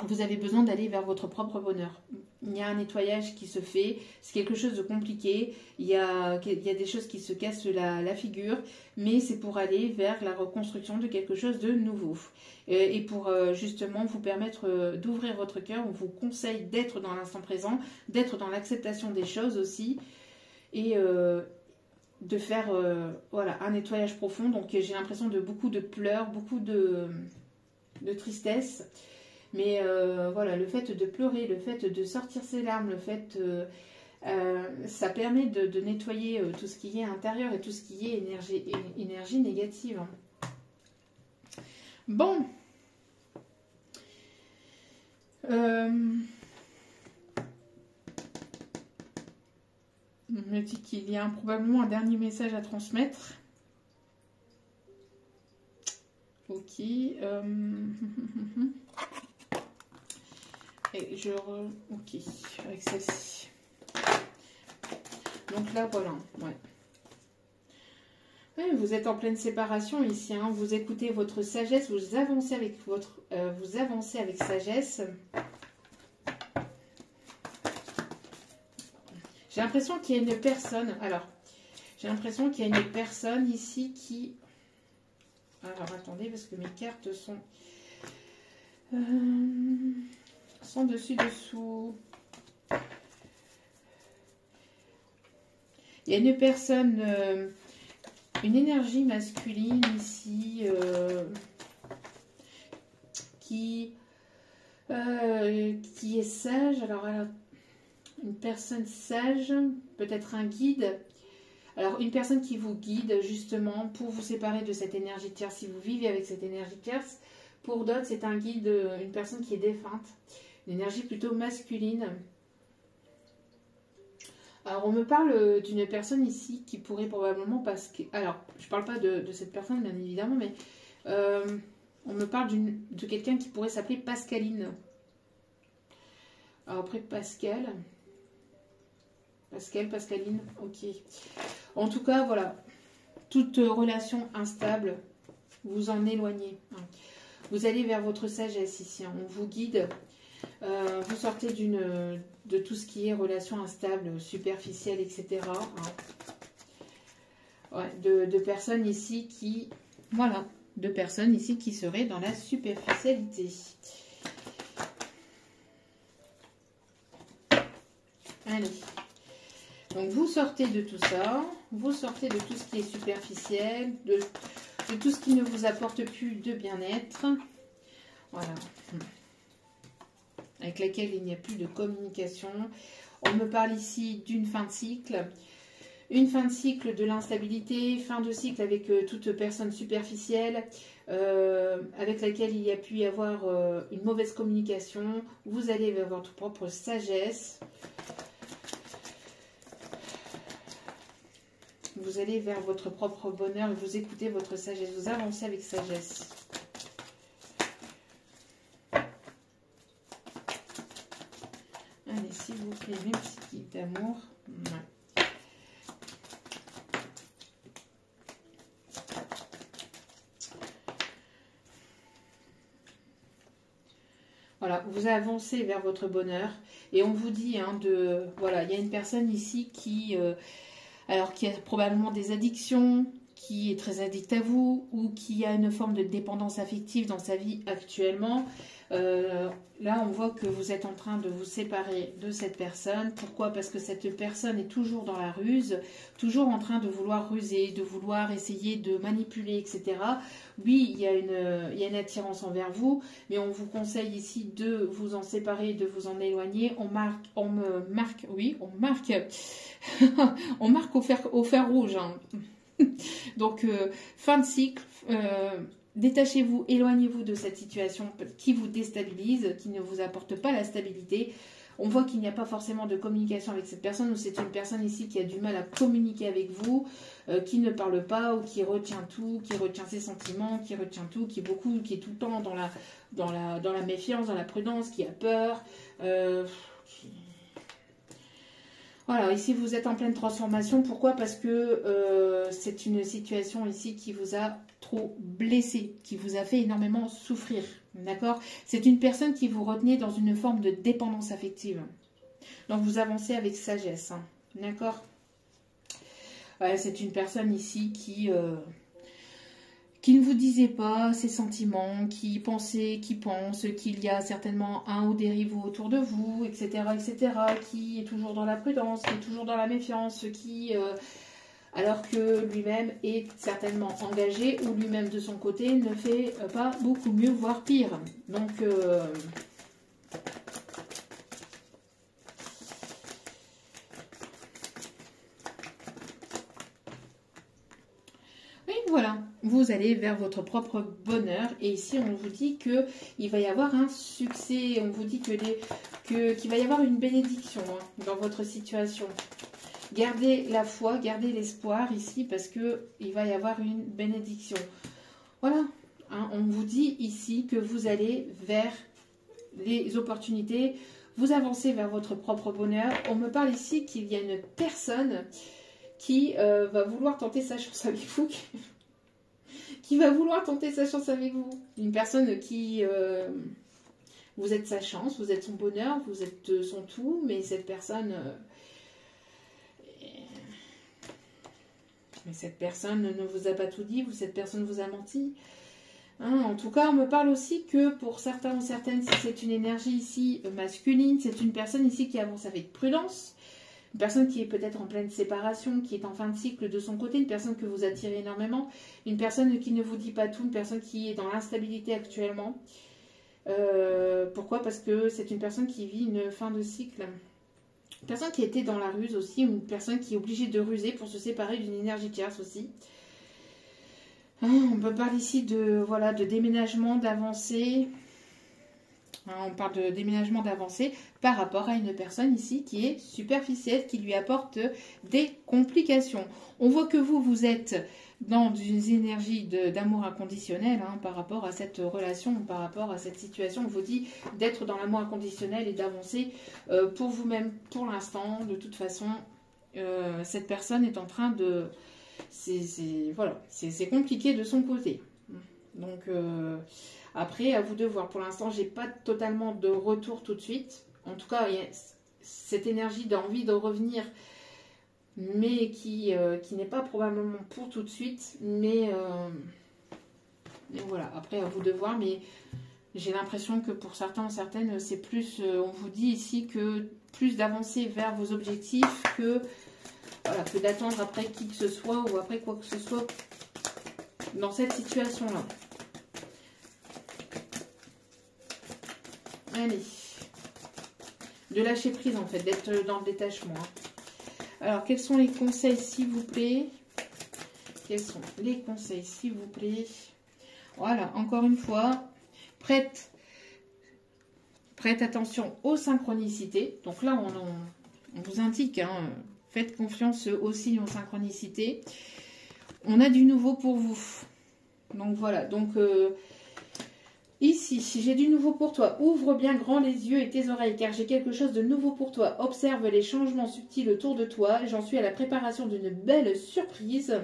vous avez besoin d'aller vers votre propre bonheur. Il y a un nettoyage qui se fait, c'est quelque chose de compliqué, il y a des choses qui se cassent la figure, mais c'est pour aller vers la reconstruction de quelque chose de nouveau. Et pour justement vous permettre d'ouvrir votre cœur, on vous conseille d'être dans l'instant présent, d'être dans l'acceptation des choses aussi, et de faire voilà, un nettoyage profond. Donc j'ai l'impression de beaucoup de pleurs, beaucoup de tristesse. Mais voilà, le fait de pleurer, le fait de sortir ses larmes, le fait, ça permet de nettoyer tout ce qui est intérieur et tout ce qui est énergie négative. Bon. On me dit qu'il y a probablement un dernier message à transmettre. Ok. Et ok, avec celle-ci. Donc là, voilà. Ouais. Ouais, vous êtes en pleine séparation ici. Hein. Vous écoutez votre sagesse, vous avancez avec sagesse. J'ai l'impression qu'il y a une personne. Alors, j'ai l'impression qu'il y a une personne ici qui... Alors, attendez, parce que mes cartes sont... sans dessus-dessous. Il y a une personne, une énergie masculine ici, qui est sage. Alors, une personne sage, peut-être un guide. Alors, une personne qui vous guide justement pour vous séparer de cette énergie tierce, si vous vivez avec cette énergie tierce. Pour d'autres, c'est un guide, une personne qui est défunte, une énergie plutôt masculine. Alors, on me parle d'une personne ici qui pourrait probablement passer... Alors, je ne parle pas de cette personne, bien évidemment, mais on me parle de quelqu'un qui pourrait s'appeler Pascaline. Alors, après, Pascaline, ok. En tout cas, voilà. Toute relation instable, vous en éloignez. Vous allez vers votre sagesse ici. On vous guide. Vous sortez de tout ce qui est relation instable, superficielle, etc. Ouais, de personnes ici qui... Voilà. De personnes ici qui seraient dans la superficialité. Allez. Donc, vous sortez de tout ça. Vous sortez de tout ce qui est superficiel, de tout ce qui ne vous apporte plus de bien-être. Voilà. Avec laquelle il n'y a plus de communication. On me parle ici d'une fin de cycle. Une fin de cycle de l'instabilité, fin de cycle avec toute personne superficielle, avec laquelle il y a pu y avoir une mauvaise communication. Vous allez vers votre propre sagesse. Vous allez vers votre propre bonheur et vous écoutez votre sagesse. Vous avancez avec sagesse. Allez, s'il vous plaît, mes petits guides d'amour. Ouais. Voilà, vous avancez vers votre bonheur. Et on vous dit, voilà, il y a une personne ici qui... alors, qui a probablement des addictions, qui est très addict à vous, ou qui a une forme de dépendance affective dans sa vie actuellement. Là, on voit que vous êtes en train de vous séparer de cette personne. Pourquoi? Parce que cette personne est toujours dans la ruse, toujours en train de vouloir ruser, de vouloir essayer de manipuler, etc. Oui, il y a une attirance envers vous, mais on vous conseille ici de vous en séparer, de vous en éloigner. On marque au fer rouge. Hein. Donc, fin de cycle. Détachez-vous, éloignez-vous de cette situation qui vous déstabilise, qui ne vous apporte pas la stabilité. On voit qu'il n'y a pas forcément de communication avec cette personne, ou c'est une personne ici qui a du mal à communiquer avec vous, qui ne parle pas, ou qui retient tout, qui retient ses sentiments, qui retient tout, qui est tout le temps dans la méfiance, dans la prudence, qui a peur. Voilà, ici vous êtes en pleine transformation. Pourquoi? Parce que c'est une situation ici qui vous a trop blessé, qui vous a fait énormément souffrir. D'accord? C'est une personne qui vous retenait dans une forme de dépendance affective. Donc vous avancez avec sagesse. Hein. D'accord? C'est une personne ici qui ne vous disait pas ses sentiments, qui pense qu'il y a certainement un ou des rivaux autour de vous, etc., etc., qui est toujours dans la prudence, qui est toujours dans la méfiance, alors que lui-même est certainement engagé, ou lui-même de son côté ne fait pas beaucoup mieux, voire pire. Donc, oui, voilà, vous allez vers votre propre bonheur. Et ici, on vous dit qu'il va y avoir un succès. On vous dit qu'il va y avoir une bénédiction dans votre situation. Gardez la foi, gardez l'espoir ici parce qu'il va y avoir une bénédiction. Voilà, hein, on vous dit ici que vous allez vers les opportunités. Vous avancez vers votre propre bonheur. On me parle ici qu'il y a une personne qui va vouloir tenter sa chance avec vous. Qui va vouloir tenter sa chance avec vous. Une personne qui... vous êtes sa chance, vous êtes son bonheur, vous êtes son tout, mais cette personne... mais cette personne ne vous a pas tout dit, cette personne vous a menti. Hein, en tout cas, on me parle aussi que pour certains ou certaines, si c'est une énergie ici masculine, c'est une personne ici qui avance avec prudence, Une personne qui est peut-être en pleine séparation, qui est en fin de cycle de son côté, une personne que vous attirez énormément, une personne qui ne vous dit pas tout, une personne qui est dans l'instabilité actuellement. Pourquoi? Parce que c'est une personne qui vit une fin de cycle. Une personne qui était dans la ruse aussi, ou une personne qui est obligée de ruser pour se séparer d'une énergie tierce aussi. On peut parler ici de, voilà, de déménagement, d'avancée. On parle de déménagement d'avancée par rapport à une personne ici qui est superficielle, qui lui apporte des complications. On voit que vous êtes dans une énergie d'amour inconditionnel par rapport à cette relation, par rapport à cette situation. On vous dit d'être dans l'amour inconditionnel et d'avancer pour vous-même pour l'instant. De toute façon, cette personne est en train de... Voilà, c'est compliqué de son côté. Donc... après, à vous de voir. Pour l'instant, j'ai pas totalement de retour tout de suite. En tout cas, il y a cette énergie d'envie de revenir, mais qui n'est pas probablement pour tout de suite. Mais voilà, après, à vous de voir. Mais j'ai l'impression que pour certains, certaines, c'est plus... on vous dit ici que plus d'avancer vers vos objectifs que, voilà, que d'attendre après qui que ce soit ou après quoi que ce soit dans cette situation-là. Allez, de lâcher prise en fait, d'être dans le détachement. Alors, quels sont les conseils s'il vous plaît? Quels sont les conseils s'il vous plaît? Voilà, encore une fois, prête attention aux synchronicités. Donc là, on vous indique, faites confiance aussi aux synchronicités. On a du nouveau pour vous. Donc voilà, donc... ici, si j'ai du nouveau pour toi, ouvre bien grand les yeux et tes oreilles, car j'ai quelque chose de nouveau pour toi. Observe les changements subtils autour de toi. J'en suis à la préparation d'une belle surprise.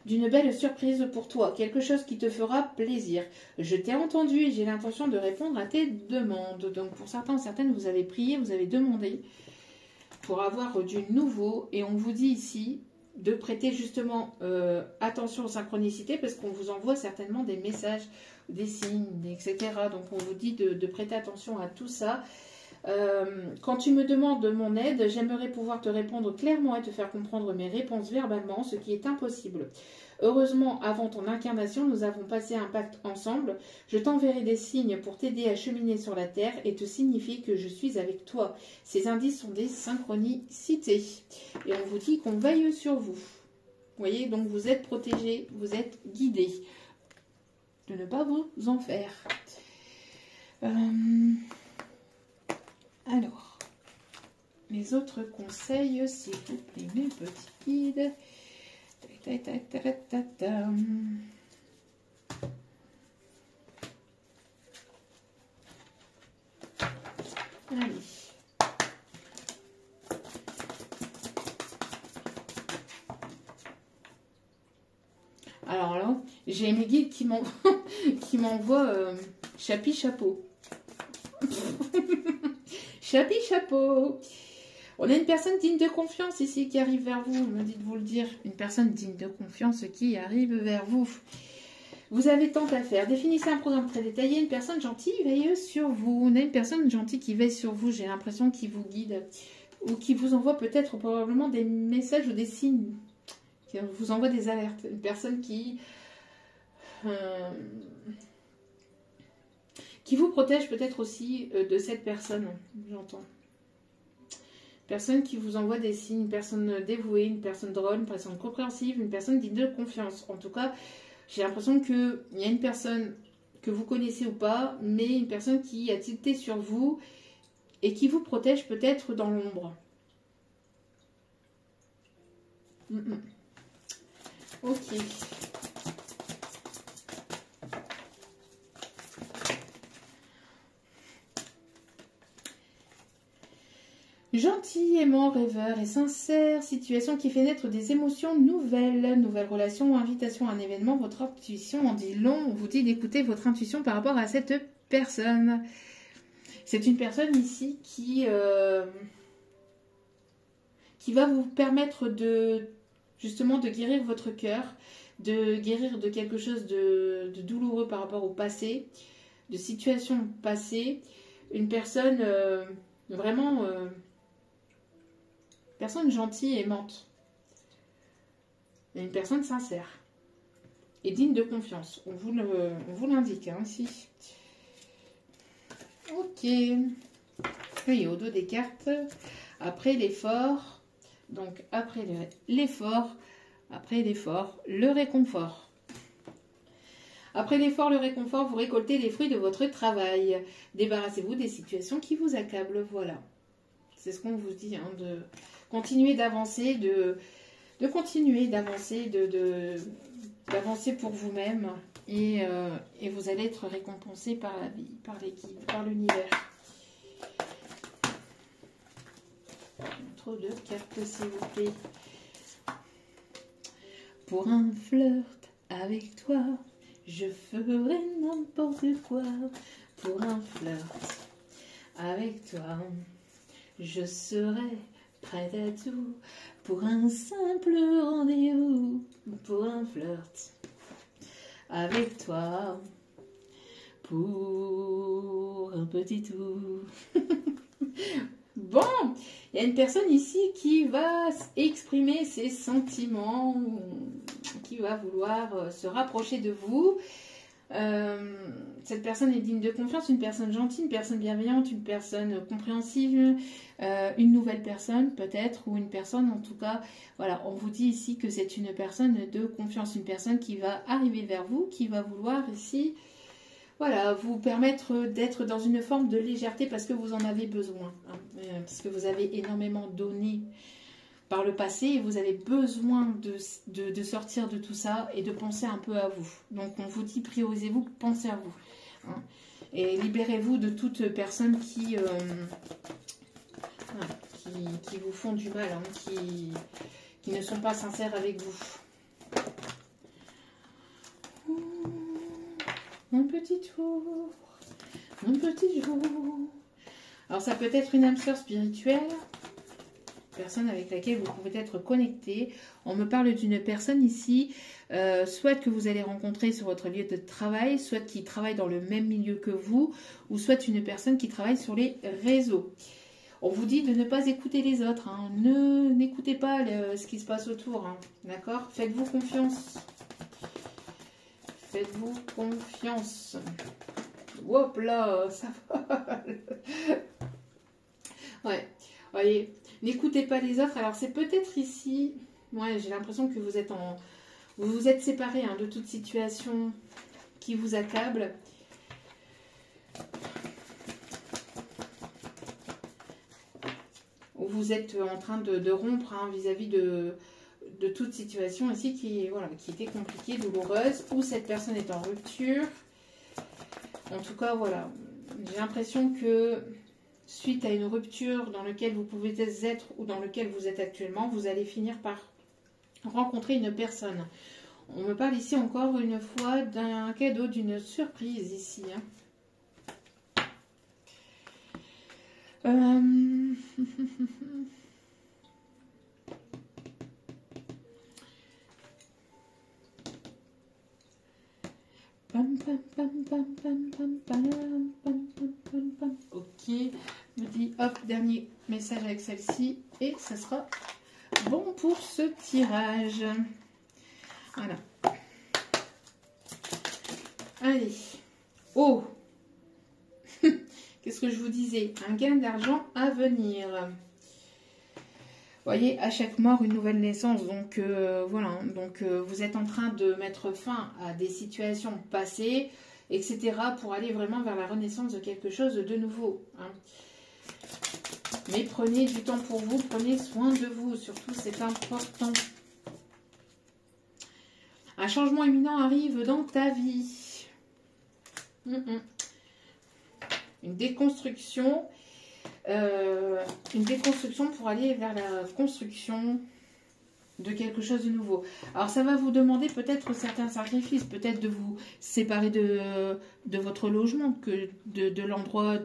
D'une belle surprise pour toi. Quelque chose qui te fera plaisir. Je t'ai entendu et j'ai l'intention de répondre à tes demandes. Donc pour certains, certaines, vous avez prié, vous avez demandé pour avoir du nouveau. Et on vous dit ici... de prêter justement attention aux synchronicités parce qu'on vous envoie certainement des messages, des signes, etc. Donc on vous dit de prêter attention à tout ça. Quand tu me demandes mon aide, j'aimerais pouvoir te répondre clairement et te faire comprendre mes réponses verbalement, ce qui est impossible. Heureusement, avant ton incarnation, nous avons passé un pacte ensemble. Je t'enverrai des signes pour t'aider à cheminer sur la terre et te signifier que je suis avec toi. Ces indices sont des synchronicités. Et on vous dit qu'on veille sur vous. Vous voyez, donc vous êtes protégés, vous êtes guidés. De ne pas vous en faire. Alors, les autres conseils, s'il vous plaît, mes petits guides. Allez. Alors là, j'ai mes guides qui m'envoient chapi chapeau. Chapi chapeau. On a une personne digne de confiance ici qui arrive vers vous. Me dites de vous le dire. Une personne digne de confiance qui arrive vers vous. Vous avez tant à faire. Définissez un programme très détaillé. Une personne gentille veille sur vous. On a une personne gentille qui veille sur vous. J'ai l'impression qu'il vous guide. Ou qui vous envoie peut-être probablement des messages ou des signes. Qui vous envoie des alertes. Une personne qui vous protège peut-être aussi de cette personne. J'entends. Personne qui vous envoie des signes, une personne dévouée, une personne drôle, une personne compréhensive, une personne digne de confiance. En tout cas, j'ai l'impression qu'il y a une personne que vous connaissez ou pas, mais une personne qui a tilté sur vous et qui vous protège peut-être dans l'ombre. Ok. Gentil, aimant, rêveur et sincère, situation qui fait naître des émotions nouvelles, nouvelles relations, invitation à un événement, votre intuition en dit long, on vous dit d'écouter votre intuition par rapport à cette personne. C'est une personne ici qui va vous permettre justement de guérir votre cœur, de guérir de quelque chose de douloureux par rapport au passé, de situations passées. Une personne vraiment... Personne gentille et aimante. Et une personne sincère. Et digne de confiance. On vous l'indique, hein, ici. Ok. Oui, au dos des cartes. Après l'effort. Donc, après l'effort. Après l'effort, le réconfort. Après l'effort, le réconfort, vous récoltez les fruits de votre travail. Débarrassez-vous des situations qui vous accablent. Voilà. C'est ce qu'on vous dit, hein, de continuer d'avancer, de continuer d'avancer, d'avancer pour vous-même. Et vous allez être récompensé par la vie, par les guides, par l'univers. Trop de cartes, s'il vous plaît. Pour un flirt avec toi, je ferai n'importe quoi. Pour un flirt avec toi, je serai prête à tout. Pour un simple rendez-vous, pour un flirt avec toi, pour un petit tout. Bon, il y a une personne ici qui va exprimer ses sentiments, qui va vouloir se rapprocher de vous. Cette personne est digne de confiance, une personne gentille, une personne bienveillante, une personne compréhensive, une nouvelle personne peut-être, ou une personne en tout cas, voilà, on vous dit ici que c'est une personne de confiance, une personne qui va arriver vers vous, qui va vouloir ici, voilà, vous permettre d'être dans une forme de légèreté parce que vous en avez besoin, hein, parce que vous avez énormément donné par le passé et vous avez besoin de sortir de tout ça et de penser un peu à vous. Donc on vous dit priorisez-vous, pensez à vous. Hein, et libérez-vous de toute personne qui vous font du mal, hein, qui ne sont pas sincères avec vous. Mon petit tour, mon petit jour. Alors ça peut être une âme sœur spirituelle, personne avec laquelle vous pouvez être connecté. On me parle d'une personne ici, soit que vous allez rencontrer sur votre lieu de travail, soit qui travaille dans le même milieu que vous, ou soit une personne qui travaille sur les réseaux. On vous dit de ne pas écouter les autres, hein. N'écoutez pas ce qui se passe autour, hein. D'accord? Faites-vous confiance. Faites-vous confiance. Hop là, ça va. Ouais, voyez, n'écoutez pas les autres. Alors c'est peut-être ici, ouais, j'ai l'impression que vous vous êtes séparés, hein, de toute situation qui vous accable. Ou vous êtes en train de rompre, hein, vis-à-vis de toute situation ici qui était compliquée, douloureuse, ou cette personne est en rupture. En tout cas, voilà, j'ai l'impression que suite à une rupture dans laquelle vous pouvez être ou dans laquelle vous êtes actuellement, vous allez finir par rencontrer une personne. On me parle ici encore une fois d'un cadeau, d'une surprise ici. Hein. Ok, me dit hop, dernier message avec celle-ci et ça sera bon pour ce tirage. Voilà. Allez. Oh. Qu'est-ce que je vous disais? Un gain d'argent à venir. Vous voyez, à chaque mort, une nouvelle naissance. Donc, voilà. Donc, vous êtes en train de mettre fin à des situations passées, etc. pour aller vraiment vers la renaissance de quelque chose de nouveau. Hein. Mais prenez du temps pour vous, prenez soin de vous. Surtout, c'est important. Un changement imminent arrive dans ta vie. Une déconstruction. Une déconstruction pour aller vers la construction de quelque chose de nouveau. Alors ça va vous demander peut-être certains sacrifices, peut-être de vous séparer de votre logement, de l'endroit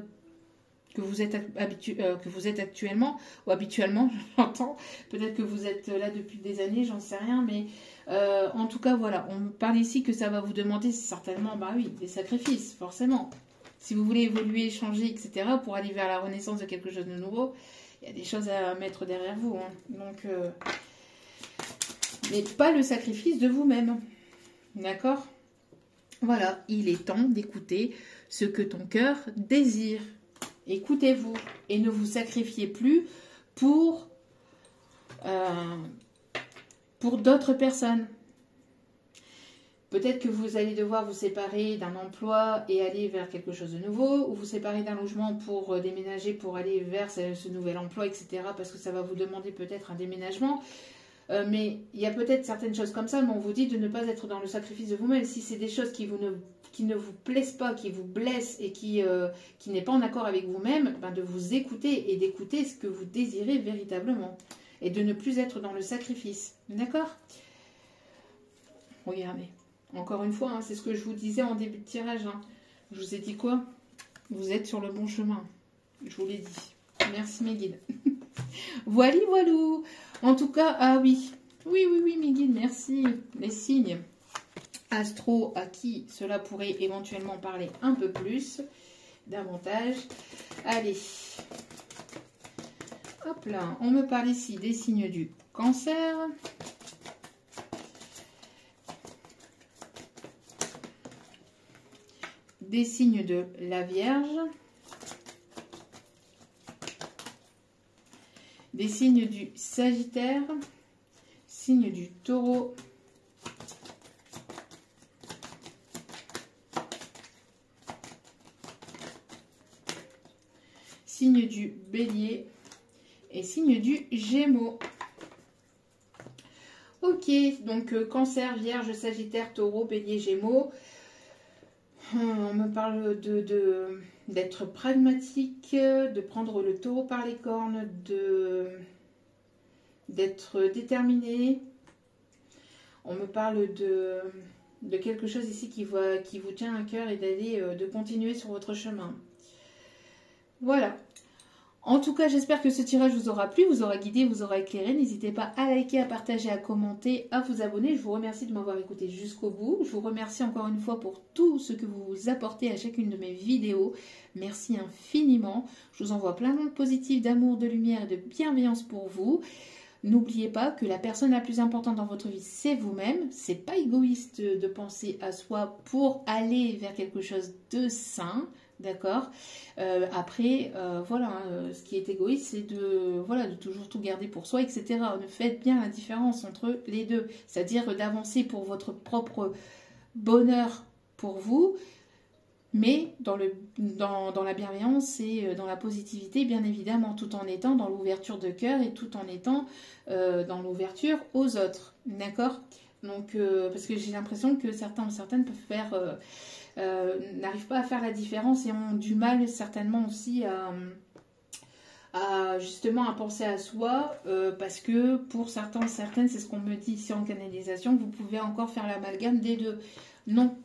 que vous êtes actuellement, ou habituellement, j'entends. Peut-être que vous êtes là depuis des années, j'en sais rien, mais en tout cas, voilà, on parle ici que ça va vous demander certainement, bah oui, des sacrifices, forcément. Si vous voulez évoluer, changer, etc., pour aller vers la renaissance de quelque chose de nouveau, Il y a des choses à mettre derrière vous. Hein. Donc, mais pas le sacrifice de vous-même. D'accord? Voilà, il est temps d'écouter ce que ton cœur désire. Écoutez-vous et ne vous sacrifiez plus pour d'autres personnes. Peut-être que vous allez devoir vous séparer d'un emploi et aller vers quelque chose de nouveau, ou vous séparer d'un logement pour déménager, pour aller vers ce nouvel emploi, etc. Parce que ça va vous demander peut-être un déménagement. Mais il y a peut-être certaines choses comme ça, mais on vous dit de ne pas être dans le sacrifice de vous-même. Si c'est des choses qui ne vous plaisent pas, qui vous blessent et qui n'est pas en accord avec vous-même, ben de vous écouter et d'écouter ce que vous désirez véritablement. Et de ne plus être dans le sacrifice. D'accord? Regardez. Encore une fois, hein, c'est ce que je vous disais en début de tirage. Hein. Je vous ai dit quoi? Vous êtes sur le bon chemin. Je vous l'ai dit. Merci mes guides. Voilà, voilou. En tout cas, ah oui. Oui, mes guides, merci. Les signes astro à qui cela pourrait éventuellement parler un peu plus, davantage. Allez. Hop là. On me parle ici des signes du Cancer. Des signes de la Vierge, des signes du Sagittaire, signe du Taureau, signe du Bélier et signe du Gémeaux. Ok, donc Cancer, Vierge, Sagittaire, Taureau, Bélier, Gémeaux. On me parle d'être pragmatique, de prendre le taureau par les cornes, d'être déterminé. On me parle de quelque chose ici qui vous tient à cœur et de continuer sur votre chemin. Voilà. En tout cas, j'espère que ce tirage vous aura plu, vous aura guidé, vous aura éclairé. N'hésitez pas à liker, à partager, à commenter, à vous abonner. Je vous remercie de m'avoir écouté jusqu'au bout. Je vous remercie encore une fois pour tout ce que vous apportez à chacune de mes vidéos. Merci infiniment. Je vous envoie plein d'ondes positives, d'amour, de lumière et de bienveillance pour vous. N'oubliez pas que la personne la plus importante dans votre vie, c'est vous-même. C'est pas égoïste de penser à soi pour aller vers quelque chose de sain. D'accord. Après, voilà, hein, ce qui est égoïste, c'est de toujours tout garder pour soi, etc. Ne faites bien la différence entre les deux. C'est-à-dire d'avancer pour votre propre bonheur pour vous, mais dans la bienveillance et dans la positivité, bien évidemment, tout en étant dans l'ouverture de cœur et tout en étant dans l'ouverture aux autres. D'accord. Donc, parce que j'ai l'impression que certains ou certaines peuvent faire... n'arrivent pas à faire la différence et ont du mal certainement aussi justement à penser à soi parce que pour certains, certaines, c'est ce qu'on me dit ici en canalisation, vous pouvez encore faire l'amalgame des deux. Non,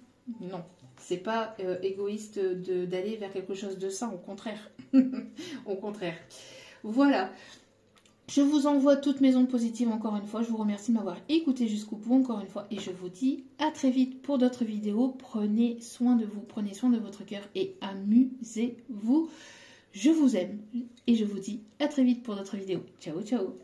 c'est pas égoïste d'aller vers quelque chose de sain, au contraire. Au contraire. Voilà. Je vous envoie toutes mes ondes positives encore une fois. Je vous remercie de m'avoir écouté jusqu'au bout encore une fois. Et je vous dis à très vite pour d'autres vidéos. Prenez soin de vous, prenez soin de votre cœur et amusez-vous. Je vous aime et je vous dis à très vite pour d'autres vidéos. Ciao, ciao.